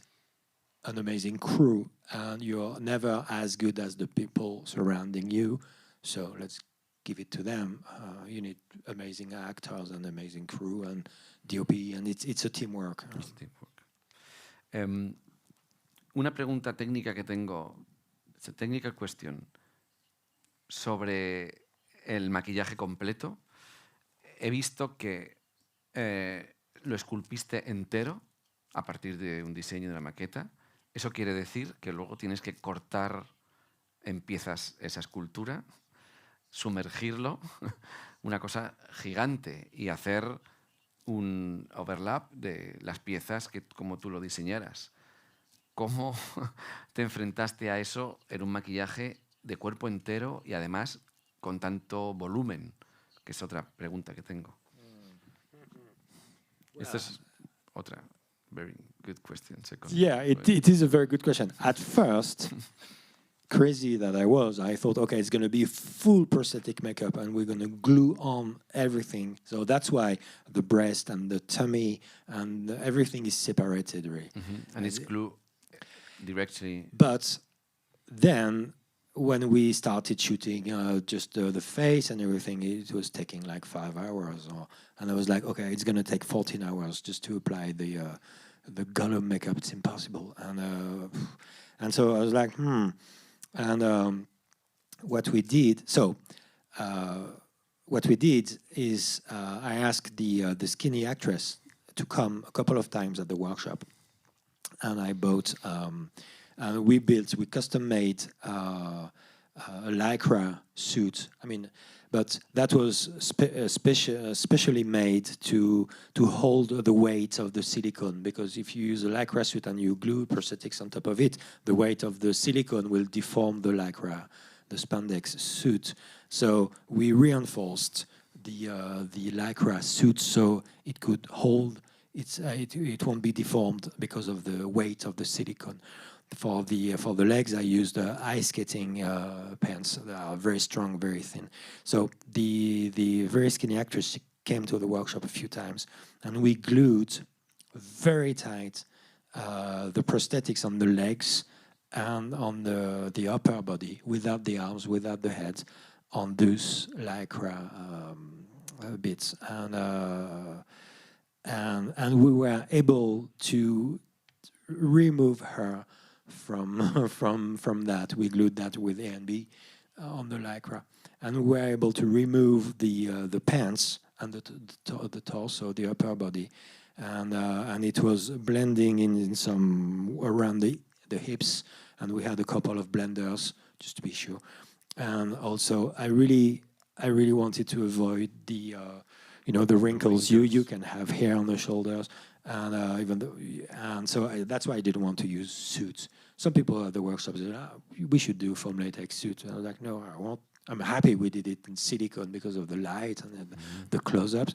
S3: an amazing crew, and you're never as good as the people surrounding you. So let's give it to them. You need amazing actors and amazing crew and DOP, and it's a teamwork.
S2: It's teamwork. Una pregunta técnica que tengo, technical question, sobre el maquillaje completo. He visto que lo esculpiste entero a partir de un diseño de una maqueta. Eso quiere decir que luego tienes que cortar en piezas esa escultura, sumergirlo, una cosa gigante, y hacer un overlap de las piezas como tú lo diseñaras. ¿Cómo te enfrentaste a eso en un maquillaje de cuerpo entero y además con tanto volumen? Que es otra pregunta que tengo. Esta es otra very good question.
S3: It is a very good question. At first, crazy that I thought, okay, it's going to be full prosthetic makeup and we're going to glue on everything. So that's why the breast and the tummy and everything is separated, really.
S2: Mm-hmm. And it's glue directly.
S3: But then when we started shooting just the face and everything, it was taking like 5 hours. And I was like, okay, it's going to take 14 hours just to apply the Gollum makeup. It's impossible. And so I was like, And what we did is I asked the skinny actress to come a couple of times at the workshop. And I bought, we custom made a Lycra suit. I mean, but that was specially made to hold the weight of the silicone, because if you use a Lycra suit and you glue prosthetics on top of it, the weight of the silicone will deform the Lycra, the spandex suit. So we reinforced the Lycra suit so it could hold. It won't be deformed because of the weight of the silicone. For the legs, I used ice skating pants. They are very strong, very thin. So the very skinny actress came to the workshop a few times, and we glued very tight the prosthetics on the legs and on the upper body, without the arms, without the head, on those Lycra bits, and we were able to remove her from that. We glued that with A and B on the Lycra, and we were able to remove the pants and the torso, the upper body, and it was blending in some around the hips, and we had a couple of blenders just to be sure. And also, I really wanted to avoid the wrinkles you can have hair on the shoulders, and that's why I didn't want to use suits. Some people at the workshop said, we should do foam latex suits. And I was like, no, I won't. I'm happy we did it in silicone because of the light and the close-ups.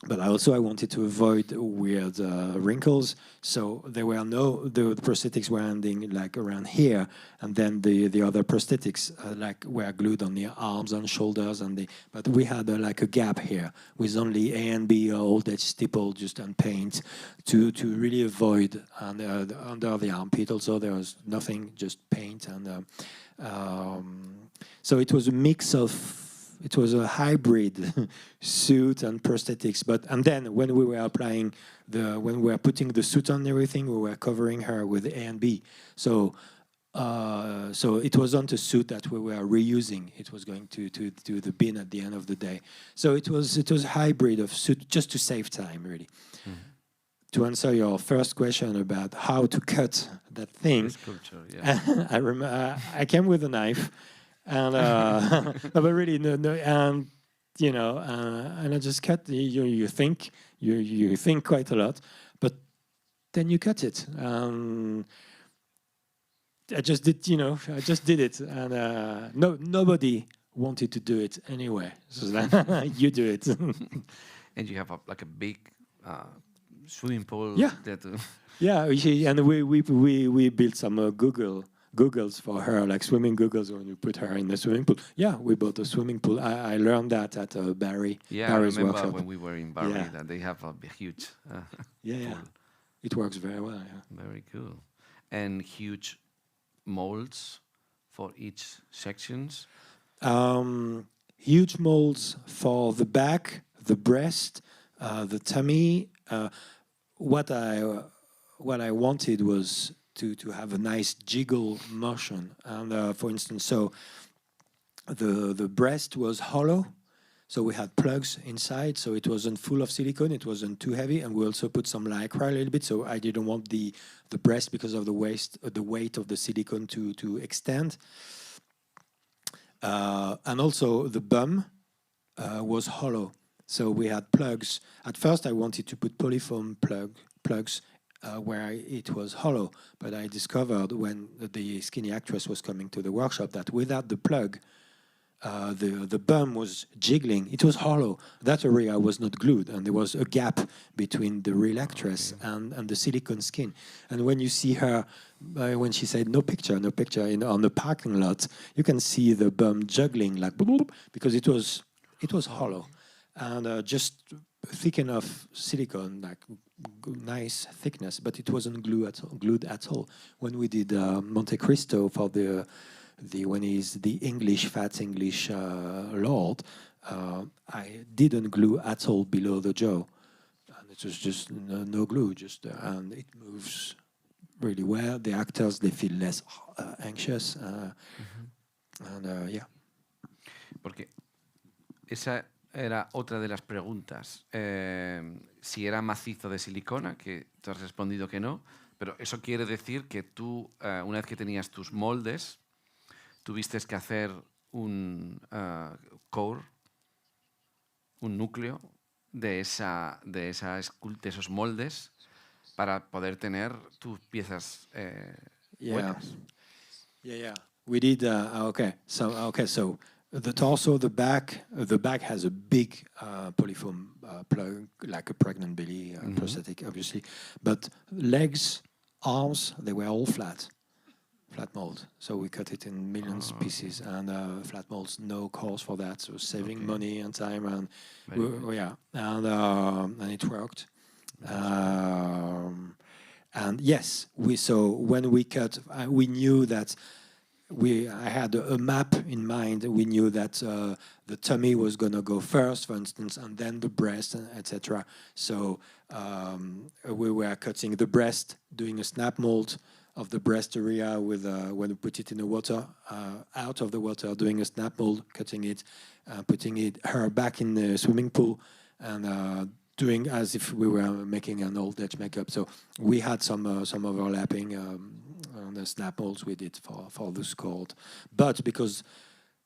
S3: But I wanted to avoid weird wrinkles, so there were the prosthetics were ending like around here, and then the other prosthetics were glued on the arms and shoulders, but we had like a gap here with only A and B old edge stipple just and paint to really avoid under the armpit. Also there was nothing, just paint, and so it was a mix of it was a hybrid suit and prosthetics. And then when we were applying when we were putting the suit on and everything, we were covering her with A and B. So it wasn't a suit that we were reusing. It was going to the bin at the end of the day. So it was a hybrid of suit just to save time, really. Mm-hmm. To answer your first question about how to cut that thing,
S2: sculpture, yeah.
S3: I remember I came with a knife, and no, but really and and I just cut. You think quite a lot, but then you cut it. I just did it, and nobody wanted to do it anyway. So you do it.
S2: And you have a big swimming pool.
S3: Yeah. Yeah, and we built some goggles for her, like swimming goggles when you put her in the swimming pool. Yeah, we built a swimming pool. I learned that at Barry.
S2: Yeah,
S3: Barry's
S2: I remember
S3: workshop.
S2: when we were in Barry that they have a huge
S3: pool. It works very well. Yeah.
S2: Very cool. And huge molds for each sections.
S3: Huge molds for the back, the breast, the tummy. What I wanted was to have a nice jiggle motion, and for instance, so the breast was hollow, so we had plugs inside, so it wasn't full of silicone, it wasn't too heavy, and we also put some lycra a little bit, so I didn't want the breast, because of the weight of the silicone to extend, and also the bum was hollow. So we had plugs. At first, I wanted to put polyfoam plugs where it was hollow, but I discovered when the skinny actress was coming to the workshop that without the plug, the bum was jiggling. It was hollow. That area was not glued, and there was a gap between the real actress and the silicone skin. And when you see her, when she said no picture on the parking lot, you can see the bum juggling like because it was hollow. And just thick enough silicone, like nice thickness, but it wasn't glued at all. When we did Monte Cristo for when he's the fat English lord, I didn't glue at all below the jaw. And it was just no glue, and it moves really well. The actors, they feel less anxious. And yeah.
S2: Porque esa era otra de las preguntas. Si era macizo de silicona, que tú has respondido que no, pero eso quiere decir que tú, una vez que tenías tus moldes, tuviste que hacer un core, un núcleo de esos moldes para poder tener tus piezas buenas.
S3: Yeah. We did. So the torso, the back has a big polyfoam plug, like a pregnant belly prosthetic, obviously. But legs, arms, they were all flat mold. So we cut it in millions pieces, and flat molds, no cause for that. So saving money and time, and and it worked. And yes, when we cut, we knew that. I had a map in mind. We knew that the tummy was going to go first, for instance, and then the breast, etc. So we were cutting the breast, doing a snap mold of the breast area with when we put it in the water, out of the water, doing a snap mold, cutting it, putting her back in the swimming pool, and doing as if we were making an old Dutch makeup. So we had some overlapping on the snap molds we did for the scored. But because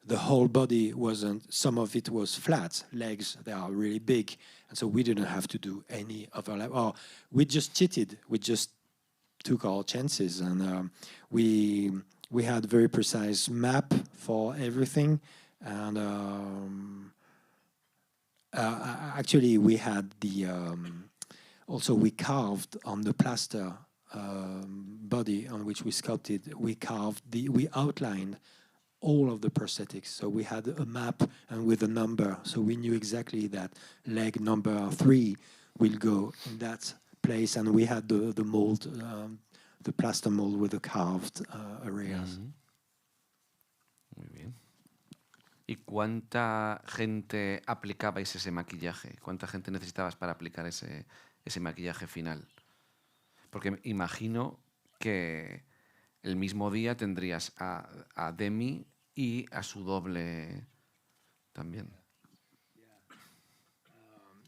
S3: the whole body wasn't, some of it was flat, legs, they are really big, and so we didn't have to do any overlap. Or we just cheated, we just took our chances, and we had very precise map for everything, and actually we had the also we carved on the plaster body on which we sculpted, we outlined all of the prosthetics. So we had a map and with a number, so we knew exactly that leg number 3 will go in that place, and we had the mold, the plaster mold with the carved areas.
S2: Muy bien. ¿Y cuánta gente aplicabais ese maquillaje? ¿Cuánta gente necesitabas para aplicar ese maquillaje final? Porque imagino que el mismo día tendrías a Demi y a su doble también.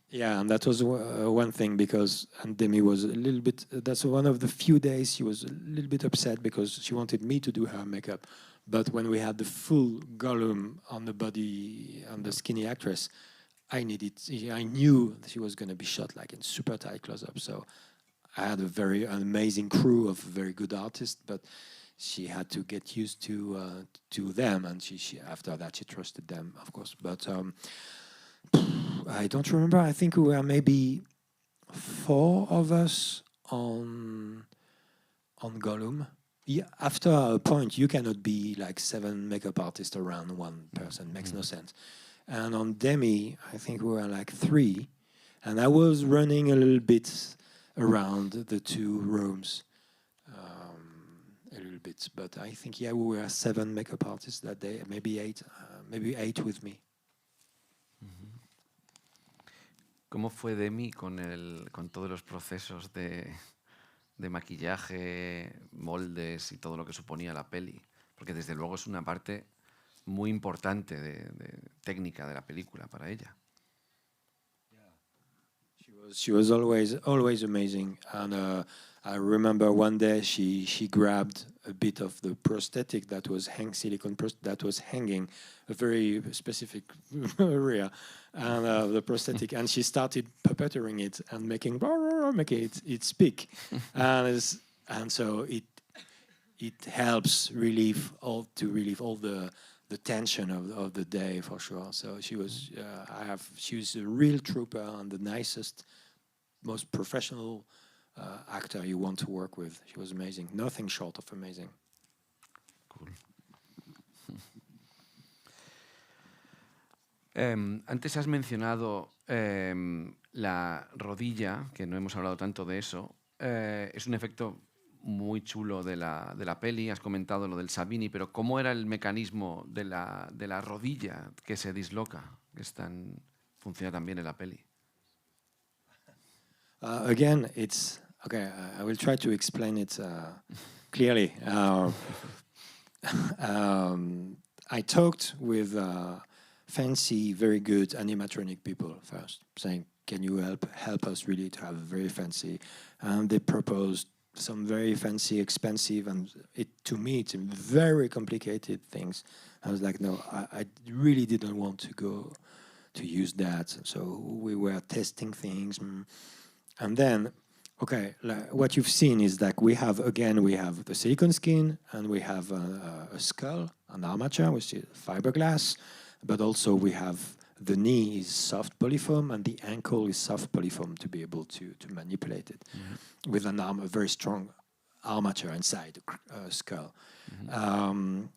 S3: Yeah, and that was one thing because Demi was a little bit. That's one of the few days she was a little bit upset because she wanted me to do her makeup. But when we had the full Gollum on the body, on the skinny actress, I knew that she was going to be shot like in super tight close-up. So I had an amazing crew of very good artists, but she had to get used to them, and she after that she trusted them, of course. But I don't remember. I think we were maybe 4 of us on Gollum. Yeah, after a point, you cannot be like 7 makeup artists around one person. Makes no sense. And on Demi, I think we were like 3, and I was running a little bit around the 2 rooms, a little bit. But I think we were 7 makeup artists that day, maybe 8 with me.
S2: ¿Cómo fue Demi con todos los procesos de maquillaje, moldes y todo lo que suponía la peli? Porque desde luego es una parte muy importante de técnica de la película para ella.
S3: She was always amazing, and I remember one day she grabbed a bit of the prosthetic that was that was hanging a very specific area, and the prosthetic, and she started puppeteering it and making it speak, and so it helps relieve all the tension of the day, for sure. So she was a real trooper and the nicest, most professional actor you want to work with. She was amazing, nothing short of amazing.
S2: Cool. Antes has mencionado la rodilla, que no hemos hablado tanto de eso. Es un efecto muy chulo de la peli. Has comentado lo del Sabini, pero ¿cómo era el mecanismo de la rodilla que se disloca, que funciona también en la peli?
S3: Again, it's okay. I will try to explain it clearly. I talked with fancy, very good animatronic people first, saying, "Can you help us really to have very fancy?" And they proposed some very fancy, expensive, and to me it's very complicated things. I was like, no, I really didn't want to go to use that. So we were testing things, and then, okay, what you've seen is that we have the silicone skin, and we have a skull, an armature, which is fiberglass, but also we have the knee is soft polyfoam and the ankle is soft polyfoam to be able to manipulate it with a very strong armature inside the skull.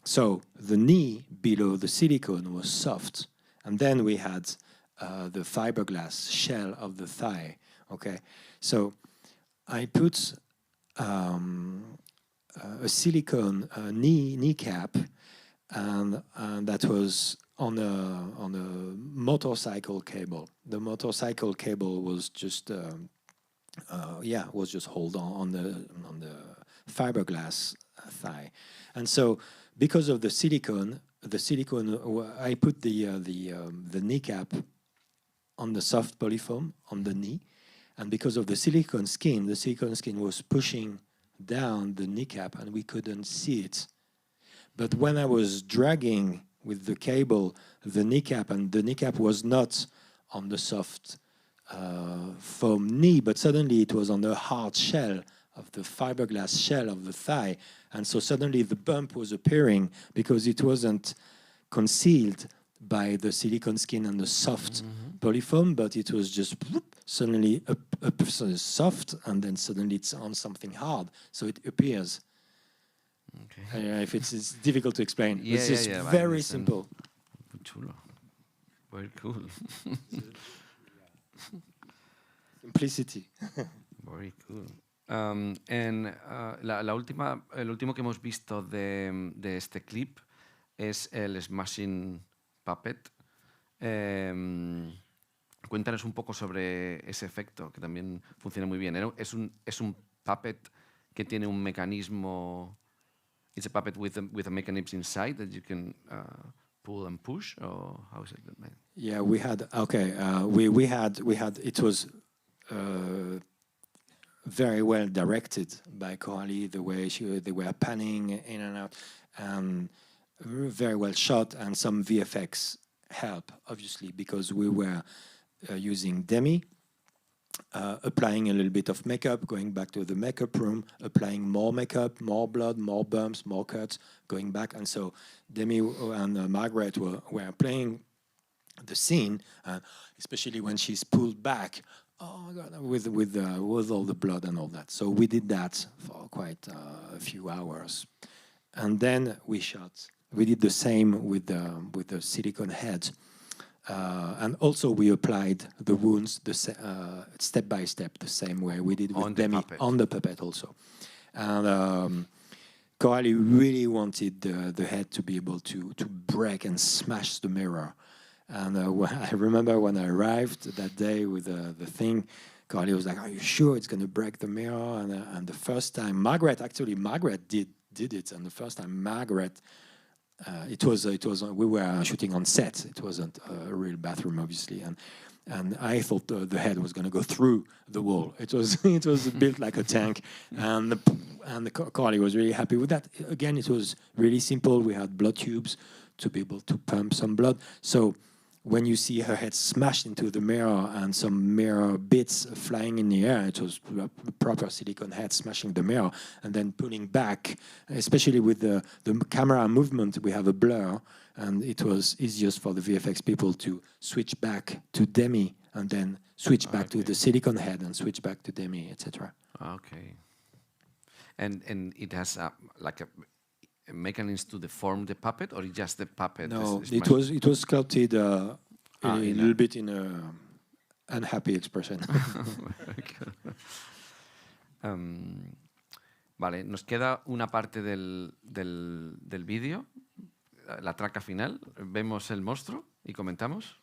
S3: So the knee below the silicone was soft, and then we had the fiberglass shell of the thigh. Okay, so I put a silicone kneecap, and that was on a motorcycle cable. The motorcycle cable was just hold on the fiberglass thigh, and so because of the silicone, I put the kneecap on the soft polyfoam on the knee, and because of the silicone skin was pushing down the kneecap, and we couldn't see it. But when I was dragging with the cable, the kneecap was not on the soft foam knee, but suddenly it was on the hard shell of the fiberglass shell of the thigh. And so suddenly the bump was appearing because it wasn't concealed by the silicone skin and the soft polyfoam, but it was just suddenly soft, and then suddenly it's on something hard, so it appears. Okay. If it's difficult to explain. It's just very simple.
S2: Chulo. Very cool.
S3: Simplicity.
S2: Very cool. El último que hemos visto de este clip es el smashing puppet. Cuéntanos un poco sobre ese efecto, que también funciona muy bien. Es un puppet que tiene un mecanismo. It's a puppet with a mechanism inside that you can pull and push, or how is it?
S3: Yeah, we had we had it was very well directed by Coralie, the way they were panning in and out, very well shot, and some VFX help, obviously, because we were using Demi, applying a little bit of makeup, going back to the makeup room, applying more makeup, more blood, more bumps, more cuts, going back. And so Demi and Margaret were playing the scene, especially when she's pulled back, oh God, with all the blood and all that. So we did that for quite a few hours. And then we did the same with the silicone head. And also we applied the wounds step by step, the same way we did with Demi on the puppet also. And Coralie really wanted the head to be able to break and smash the mirror. And I remember when I arrived that day with the thing, Coralie was like, "Are you sure it's going to break the mirror?" And the first time, Margaret did it. And the first time Margaret, it was we were shooting on set. It wasn't a real bathroom, obviously, and I thought the head was going to go through the wall. It was built like a tank, and Coralie was really happy with that. Again, it was really simple. We had blood tubes to be able to pump some blood. So when you see her head smashed into the mirror and some mirror bits flying in the air, it was a proper silicone head smashing the mirror and then pulling back, especially with the camera movement, we have a blur, and it was easiest for the VFX people to switch back to Demi and then switch back to the silicone head and switch back to Demi, etc.
S2: Okay. And it has like a mechanism to deform the puppet, or just the puppet?
S3: No, it was sculpted a little bit in a unhappy expression.
S2: Vale, nos queda una parte del vídeo, la traca final. Vemos el monstruo y comentamos.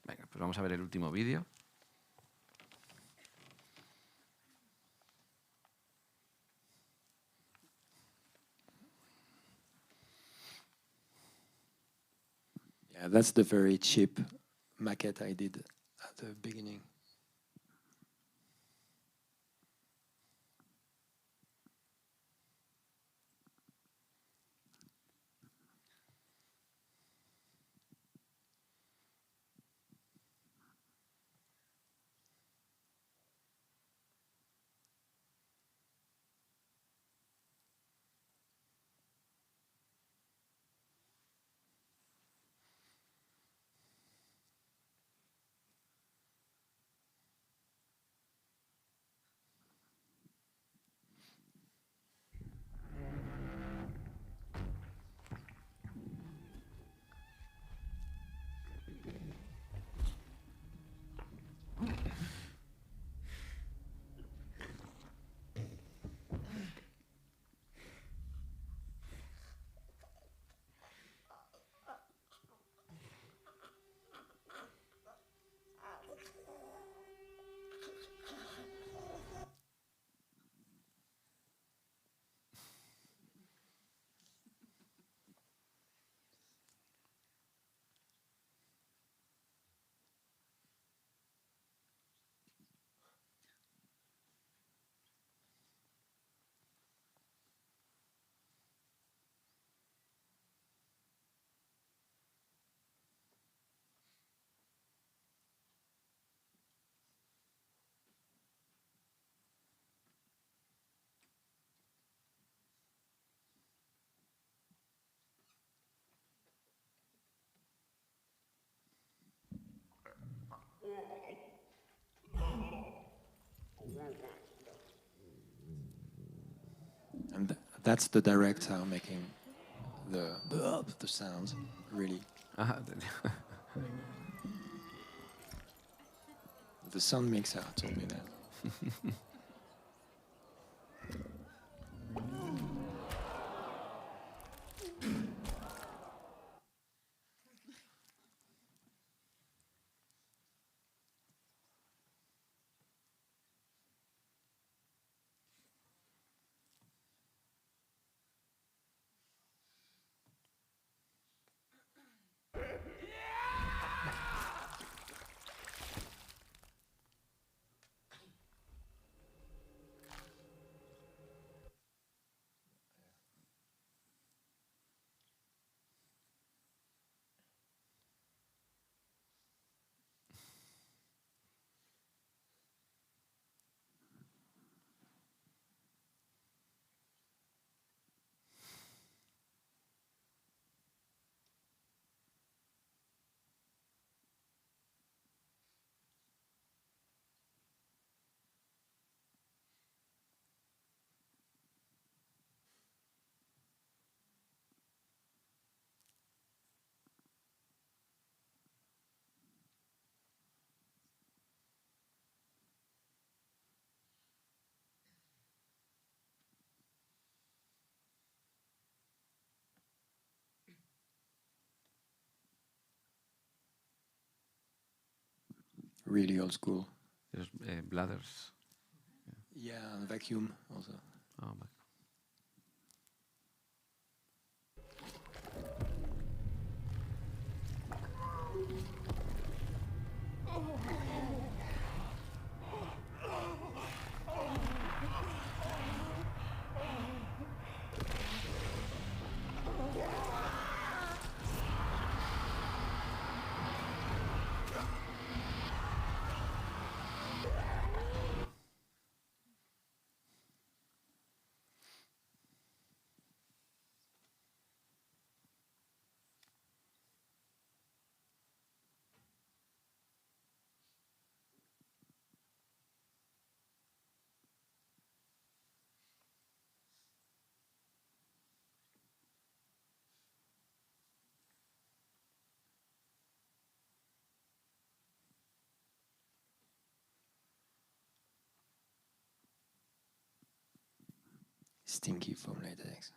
S2: Venga, pues vamos a ver el último vídeo.
S3: Yeah, that's the very cheap maquette I did at the beginning. And that's the director making the sounds, really. The sound mixer told me that. really old school.
S2: There's bladders.
S3: Yeah, and vacuum also.
S2: Oh, my.
S3: Stinky foam latex.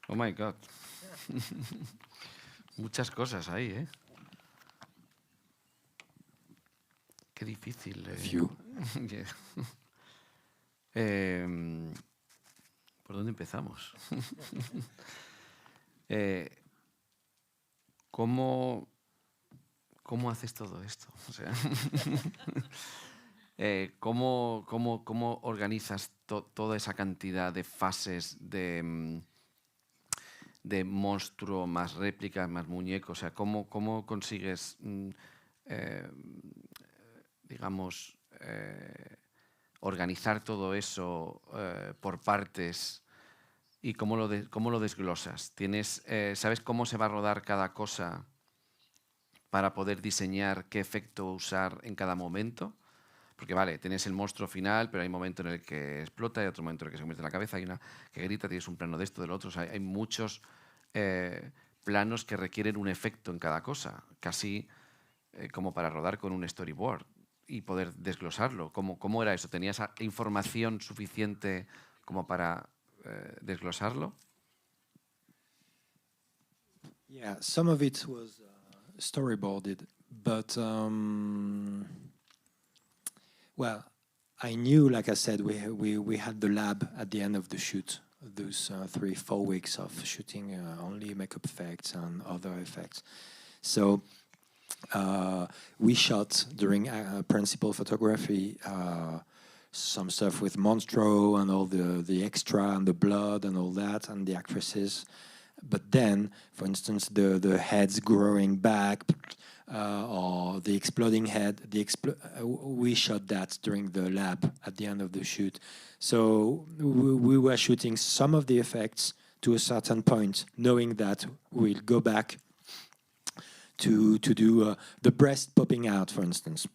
S2: Oh my God. Muchas cosas ahí, ¿eh? Qué difícil.
S3: Few.
S2: Yeah. ¿Por dónde empezamos? ¿Cómo haces todo esto? O sea, ¿cómo organizas toda esa cantidad de fases de monstruo, más réplicas, más muñecos? O sea, ¿cómo consigues, digamos, organizar todo eso por partes y cómo lo desglosas? ¿Sabes cómo se va a rodar cada cosa para poder diseñar qué efecto usar en cada momento? Porque vale, tienes el monstruo final, pero hay un momento en el que explota, hay otro momento en el que se convierte en la cabeza, hay una que grita, tienes un plano de esto, del otro. O sea, hay muchos planos que requieren un efecto en cada cosa, casi como para rodar con un storyboard y poder desglosarlo. ¿Cómo era eso? ¿Tenías información suficiente como para desglosarlo?
S3: Yeah, some of it was storyboarded, but well, I knew, like I said, we had the lab at the end of the shoot. Those 3-4 weeks of shooting only makeup effects and other effects. So We shot during principal photography some stuff with Monstro and all the extra and the blood and all that and the actresses. But then, for instance, the heads growing back or the exploding head, we shot that during the lab at the end of the shoot. So we were shooting some of the effects to a certain point, knowing that we'll go back to do the breast popping out, for instance.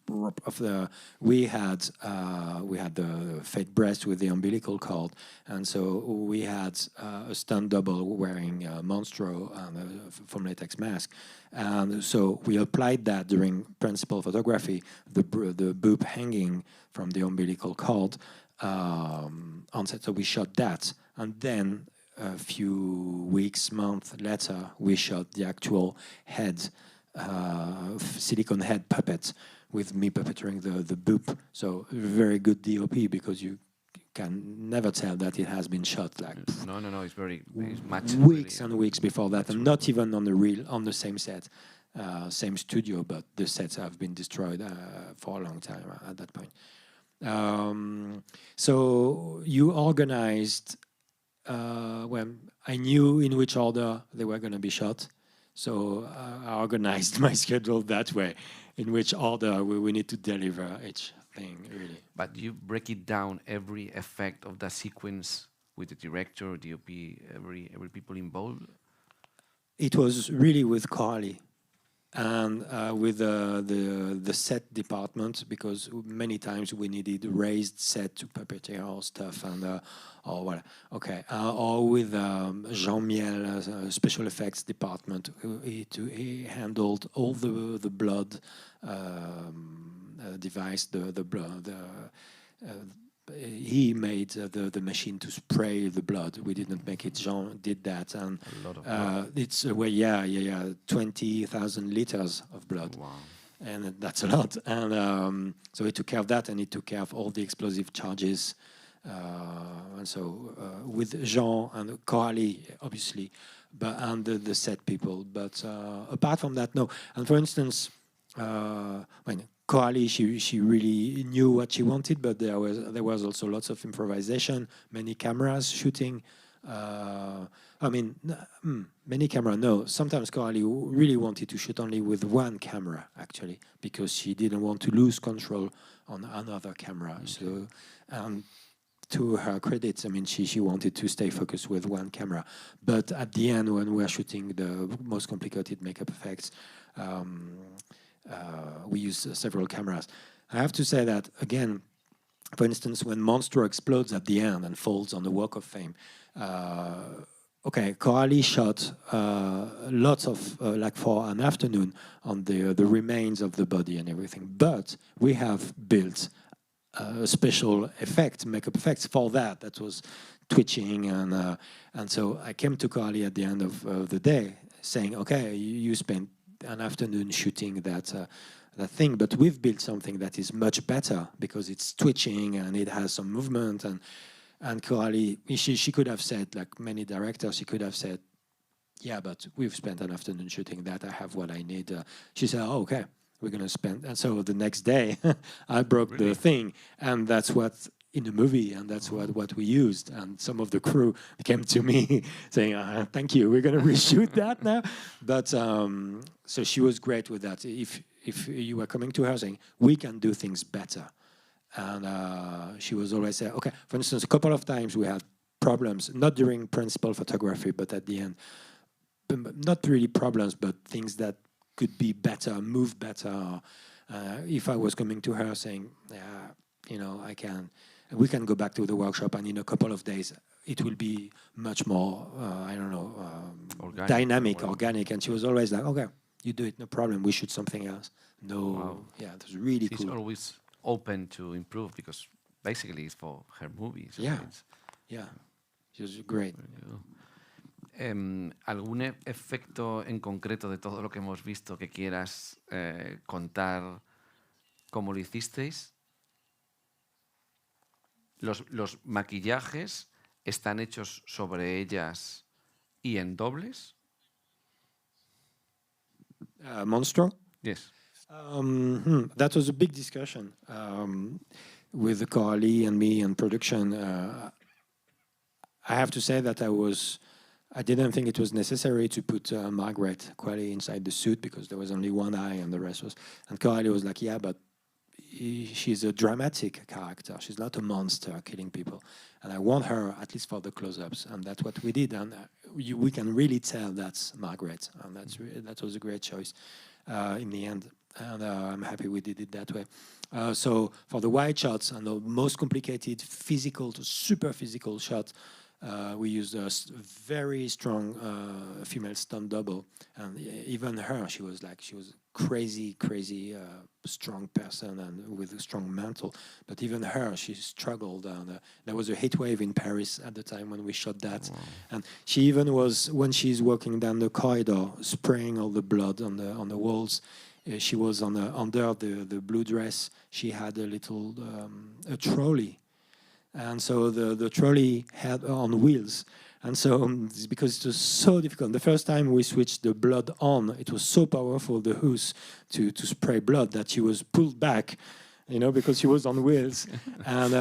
S3: We had the fake breast with the umbilical cord, and so we had a stunt double wearing Monstro and a foam latex mask, and so we applied that during principal photography, the boob hanging from the umbilical cord on set. So we shot that, and then a few weeks, months later, we shot the actual head. Silicone head puppet with me puppeteering the boob. So very good DOP because you can never tell that it has been shot like
S2: no, it's much
S3: weeks
S2: really,
S3: and weeks before that, and not even on the same set, same studio, but the sets have been destroyed for a long time at that point. So you organized when I knew in which order they were going to be shot. So I organized my schedule that way, in which order we need to deliver each thing, really.
S2: But you break it down, every effect of the sequence with the director, DOP, every people involved?
S3: It was really with Coralie and with the set department, because many times we needed raised set to puppeteer our stuff and or what? Okay, or with Jean Miel, special effects department. He handled all the blood device, the blood. He made the machine to spray the blood. We didn't make it. Jean did that, and
S2: a lot of blood.
S3: it's 20,000 liters of blood.
S2: Wow.
S3: And that's a lot. And so he took care of that, and he took care of all the explosive charges. And so with Jean and Coralie, obviously, and the set people. But apart from that, no. And for instance, Coralie, she really knew what she wanted, but there was also lots of improvisation, many cameras shooting. Many camera. No, sometimes Coralie really wanted to shoot only with one camera, actually, because she didn't want to lose control on another camera. Okay. So, to her credit, she wanted to stay focused with one camera. But at the end, when we were shooting the most complicated makeup effects, we used several cameras. I have to say that, again, for instance, when Monstro explodes at the end and falls on the Walk of Fame, Coralie shot lots of, like for an afternoon, on the remains of the body and everything. But we have built special effect, makeup effects for that. That was twitching, and so I came to Coralie at the end of the day saying, okay, you spent an afternoon shooting that thing, but we've built something that is much better because it's twitching and it has some movement. And Coralie, she could have said, like many directors, she could have said, yeah, but we've spent an afternoon shooting that. I have what I need. She said, oh, okay, we're going to spend. And so the next day, I broke the thing. And that's what in the movie, and that's what we used. And some of the crew came to me saying, thank you, we're going to reshoot that now. But so she was great with that. If you were coming to her saying, we can do things better. And she was always saying, okay, for instance, a couple of times we had problems, not during principal photography, but at the end. Not really problems, but things that could be better, move better. If I was coming to her saying, we can go back to the workshop, and in a couple of days, it will be much more, organic, dynamic, organic. And she was always like, okay, you do it, no problem. We shoot something else. No, wow. Yeah, it was really cool.
S2: She's always open to improve because basically it's for her movies. So
S3: yeah, she was great.
S2: ¿Algún efecto en concreto de todo lo que hemos visto que quieras contar cómo lo hicisteis? ¿Los maquillajes están hechos sobre ellas y en dobles?
S3: Monstro?
S2: Yes.
S3: That was a big discussion with Carly and me and production. I have to say that I didn't think it was necessary to put Margaret Qualley inside the suit because there was only one eye and the rest was. And Carly was like, yeah, but she's a dramatic character. She's not a monster killing people. And I want her, at least for the close-ups. And that's what we did. And we can really tell that's Margaret. And that was a great choice in the end. And I'm happy we did it that way. So for the wide shots and the most complicated physical to super physical shot, we used a very strong female stunt double, and even her, she was crazy, strong person and with a strong mantle. But even her, she struggled. And there was a heat wave in Paris at the time when we shot that, and she even was when she's walking down the corridor, spraying all the blood on the walls. She was under the blue dress. She had a little a trolley. And so the trolley had on wheels. And so because it was so difficult, the first time we switched the blood on, it was so powerful, the hose, to spray blood that she was pulled back, because she was on wheels. and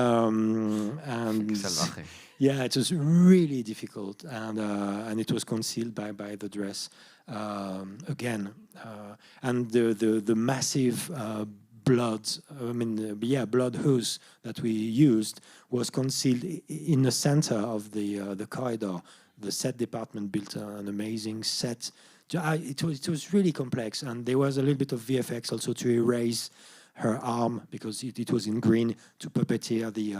S3: yeah, it was really difficult. And it was concealed by the dress again. And the massive blood hose that we used was concealed in the center of the corridor. The set department built an amazing set. It was really complex, and there was a little bit of VFX also to erase her arm because it was in green to puppeteer the.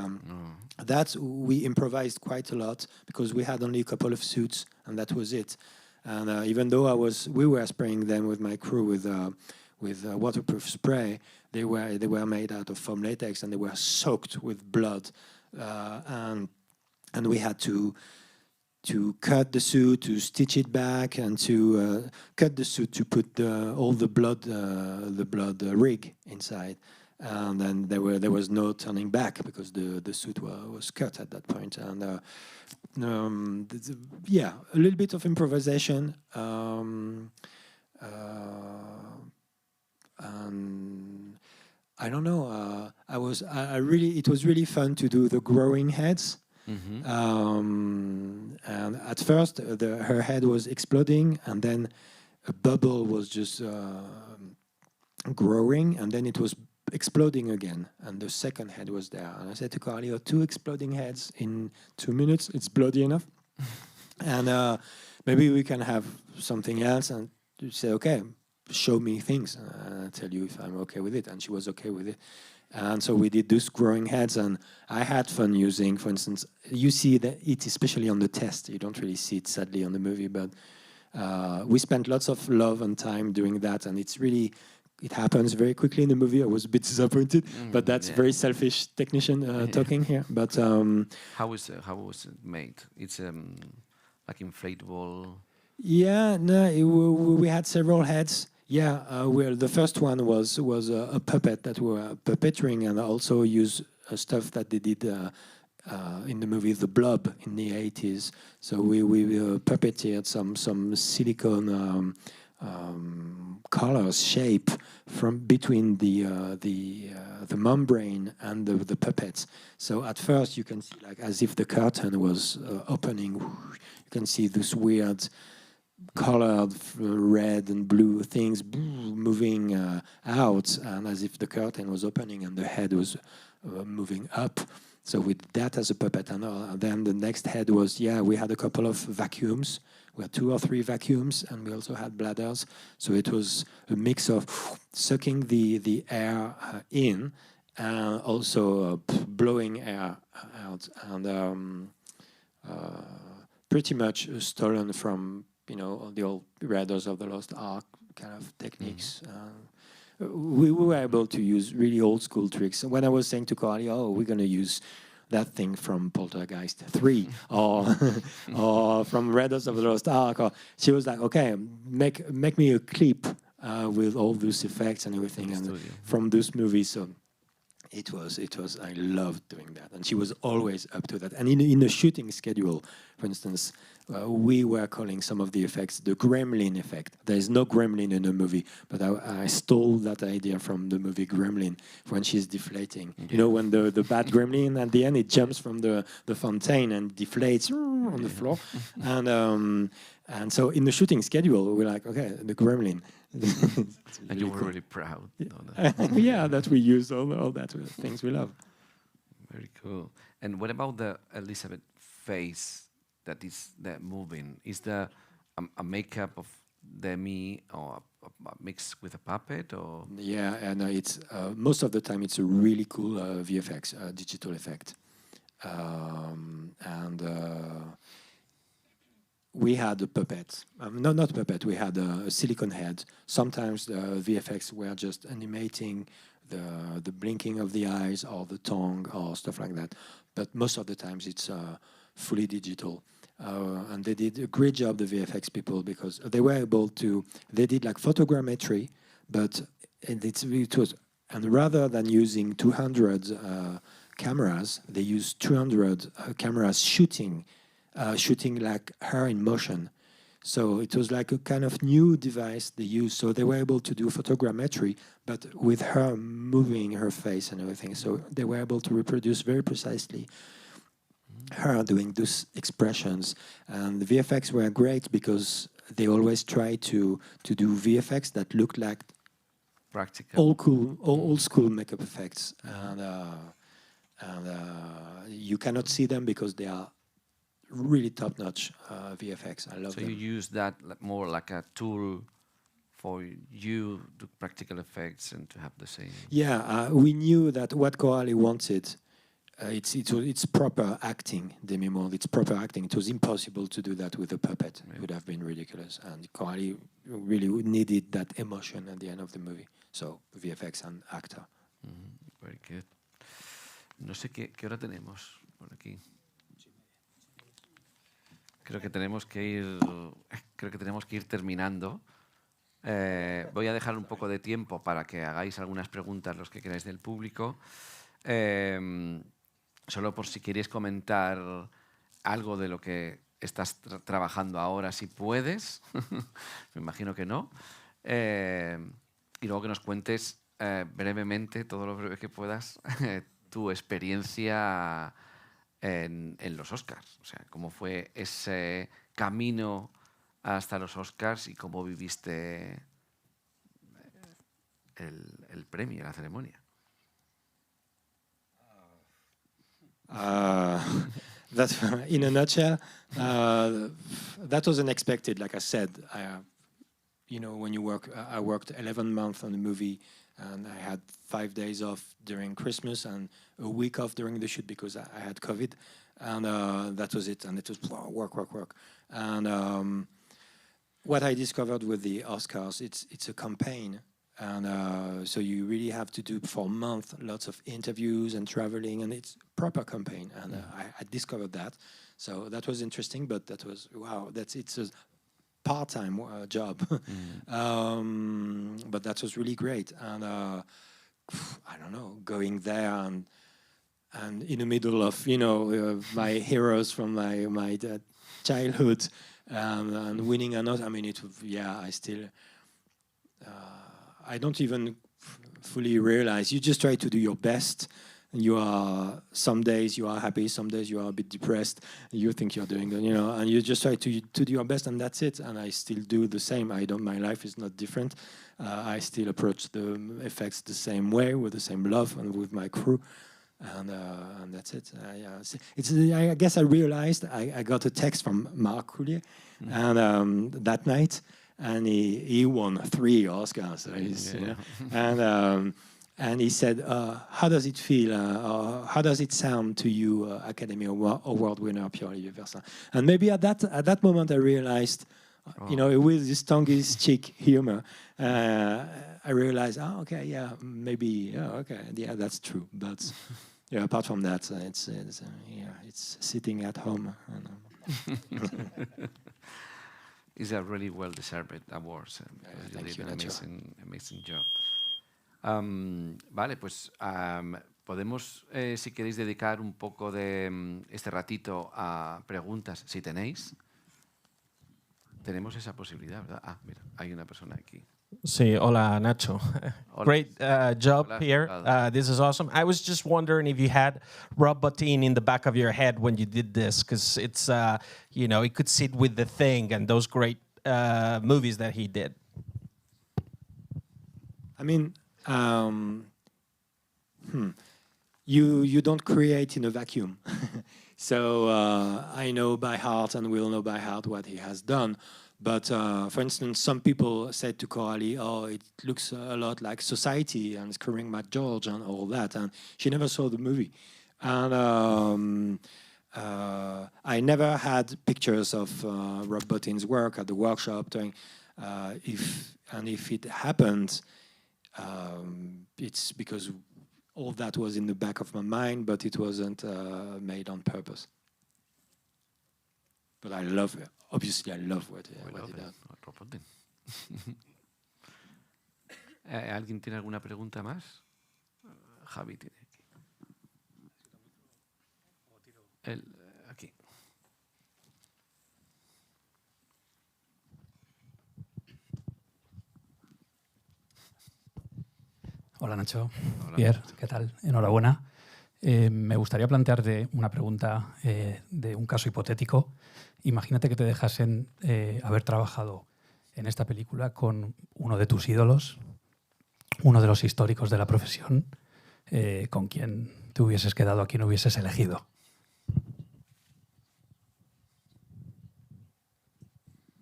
S3: That we improvised quite a lot because we had only a couple of suits and that was it. And even though we were spraying them with my crew with waterproof spray, they were made out of foam latex and they were soaked with blood, and we had to cut the suit, to stitch it back, and to cut the suit to put all the blood rig inside, and then there was no turning back because the suit was cut at that point. And a little bit of improvisation. I don't know. It was really fun to do the growing heads. And at first, her head was exploding, and then a bubble was just growing, and then it was exploding again, and the second head was there. And I said to Carly, 2 exploding heads in 2 minutes, it's bloody enough. And maybe we can have something else. And you say, okay, show me things, and I'll tell you if I'm okay with it. And she was okay with it. And so we did those growing heads, and I had fun using, for instance, you see that it, especially on the test, you don't really see it sadly on the movie, but we spent lots of love and time doing that, and it happens very quickly in the movie. I was a bit disappointed, but that's very selfish technician talking here. But
S2: how was it made? It's like inflatable.
S3: Yeah, no, we had several heads. Yeah, well, the first one was a puppet that we were puppeteering, and also use stuff that they did in the movie The Blob in the 80s. So we puppeteered some silicone colors, shape from between the membrane and the puppets. So at first you can see like as if the curtain was opening. You can see this weird colored red and blue things moving out, and as if the curtain was opening and the head was moving up. So we did that as a puppet. And then the next head was, we had a couple of vacuums. We had 2 or 3 vacuums, and we also had bladders. So it was a mix of sucking the air in and also blowing air out. And pretty much stolen from the old Raiders of the Lost Ark kind of techniques. We were able to use really old school tricks. When I was saying to Carly, we're going to use that thing from Poltergeist 3 or from Raiders of the Lost Ark, she was like, okay, make me a clip with all those effects and everything and from those movies. So It was. I loved doing that, and she was always up to that. And in a shooting schedule, for instance, we were calling some of the effects the gremlin effect. There is no gremlin in the movie, but I stole that idea from the movie Gremlin when she's deflating. You know, when the bad gremlin at the end, it jumps from the fontaine and deflates on the floor. And so in the shooting schedule, we're like, okay, the gremlin.
S2: And you were really proud.
S3: Yeah, that we use all that things we love.
S2: Very cool. And what about the Elizabeth face that is moving? Is the a makeup of Demi or a mix with a puppet or?
S3: Yeah, and it's most of the time it's a really cool VFX, digital effect, and. We had a puppet. No, not a puppet. We had a silicone head. Sometimes the VFX were just animating the blinking of the eyes or the tongue or stuff like that. But most of the times it's fully digital. And they did a great job, the VFX people, because they were able to. They did like photogrammetry, but it was. And rather than using 200 cameras, they used 200 cameras shooting like her in motion. So it was like a kind of new device they used. So they were able to do photogrammetry, but with her moving her face and everything. So they were able to reproduce very precisely her doing those expressions. And the VFX were great because they always try to do VFX that looked like
S2: practical,
S3: old school makeup effects. And you cannot see them because they are really top-notch VFX. I love them.
S2: So you use that more like a tool for you to practical effects and to have the same.
S3: Yeah, we knew that what Coralie wanted. It's proper acting, Demi Moore. It's proper acting. It was impossible to do that with a puppet.
S2: Yeah.
S3: It would have been ridiculous. And Coralie really needed that emotion at the end of the movie. So VFX and actor.
S2: Very good. No sé qué hora tenemos por aquí. Creo que tenemos que ir terminando. Voy a dejar un poco de tiempo para que hagáis algunas preguntas los que queráis del público. Solo por si queréis comentar algo de lo que estás trabajando ahora, si puedes. Me imagino que no. Y luego que nos cuentes brevemente, todo lo breve que puedas, tu experiencia en los Oscars. O sea, cómo fue ese camino hasta los Oscars y cómo viviste el premio, la ceremonia.
S3: That, in a nutshell, that was unexpected. Like I said, when you work, I worked 11 months on the movie, and I had 5 days off during Christmas and a week off during the shoot because I had COVID, and that was it. And it was work. And what I discovered with the Oscars, it's a campaign. And so you really have to do for a month lots of interviews and traveling, and it's proper campaign. And I discovered that, so that was interesting. But that was it's a part-time job, but that was really great. And I don't know, going there and in the middle of my heroes from my childhood, and winning another. I mean, I still. I don't even fully realize. You just try to do your best. And some days you are happy, some days you are a bit depressed. You think you're doing, and you just try to do your best, and that's it. And I still do the same. My life is not different. I still approach the effects the same way, with the same love, and with my crew. And that's it. I guess I realized I got a text from Marc Coulier, and that night. And he won 3 Oscars. And he said, how does it feel? How does it sound to you, Academy Award winner Pierre-Olivier Persin? And maybe at that moment I realized, with this tongue-in-cheek humor, I realized, that's true. But apart from that, it's sitting at home.
S2: It's a really well-deserved award. You did an amazing job. Vale, pues podemos, si queréis, dedicar un poco de este ratito a preguntas, si tenéis. Tenemos esa posibilidad, ¿verdad? Ah, mira, hay una persona aquí.
S5: Sí, hola Nacho.
S2: Hola.
S5: Great job,
S2: Hola,
S5: Pierre. This is awesome. I was just wondering if you had Rob Bottin in the back of your head when you did this, because it's, you know, it could sit with The Thing and those great movies that he did.
S3: I mean, you don't create in a vacuum. So I know by heart and will know by heart what he has done. But for instance, some people said to Coralie, oh, it looks a lot like Society and Screaming Mad George and all that. And she never saw the movie. And I never had pictures of Rob Bottin's work at the workshop. Doing, if it happened, it's because all that was in the back of my mind, but it wasn't made on purpose. But I love it. Obviously, I love what he does.
S2: ¿Alguien tiene alguna pregunta más? Javi tiene aquí. Aquí.
S6: Hola Nacho.
S2: Hola.
S6: Pierre, ¿qué tal? Enhorabuena. Me gustaría plantearte una pregunta de un caso hipotético. Imagínate que te dejasen haber trabajado en esta película con uno de tus ídolos, uno de los históricos de la profesión, con quien te hubieses quedado, a quien hubieses elegido.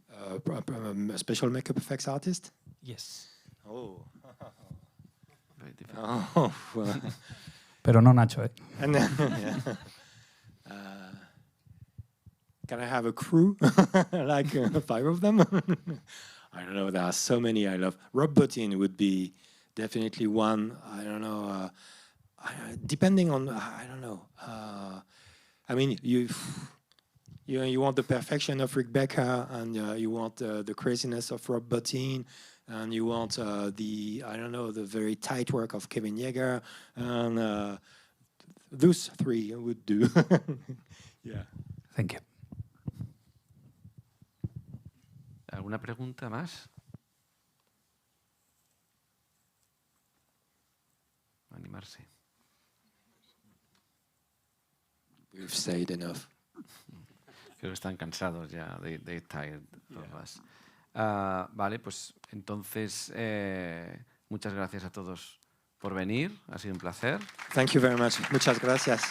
S3: A special makeup effects artist?
S6: Yes.
S3: Oh.
S2: Very difficult.
S3: Oh, well.
S6: Pero no Nacho, ¿eh?
S3: And then, can I have a crew? Like 5 of them? I don't know. There are so many I love. Rob Bottin would be definitely one. I don't know. Depending on, I don't know. I mean, you want the perfection of Rick Becker, and you want the craziness of Rob Bottin, and you want the very tight work of Kevin Yeager, and those 3 would do. Yeah.
S6: Thank you.
S2: ¿Alguna pregunta más? Animarse.
S3: We've said enough.
S2: Creo que están cansados ya. They tired of us. Vale, pues entonces muchas gracias a todos por venir. Ha sido un placer.
S3: Thank you very much. Muchas gracias.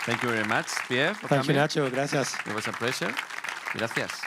S2: Thank you very much, Pierre. For
S3: Thank you,
S2: coming.
S3: Nacho. Gracias.
S2: It was a pleasure. Gracias.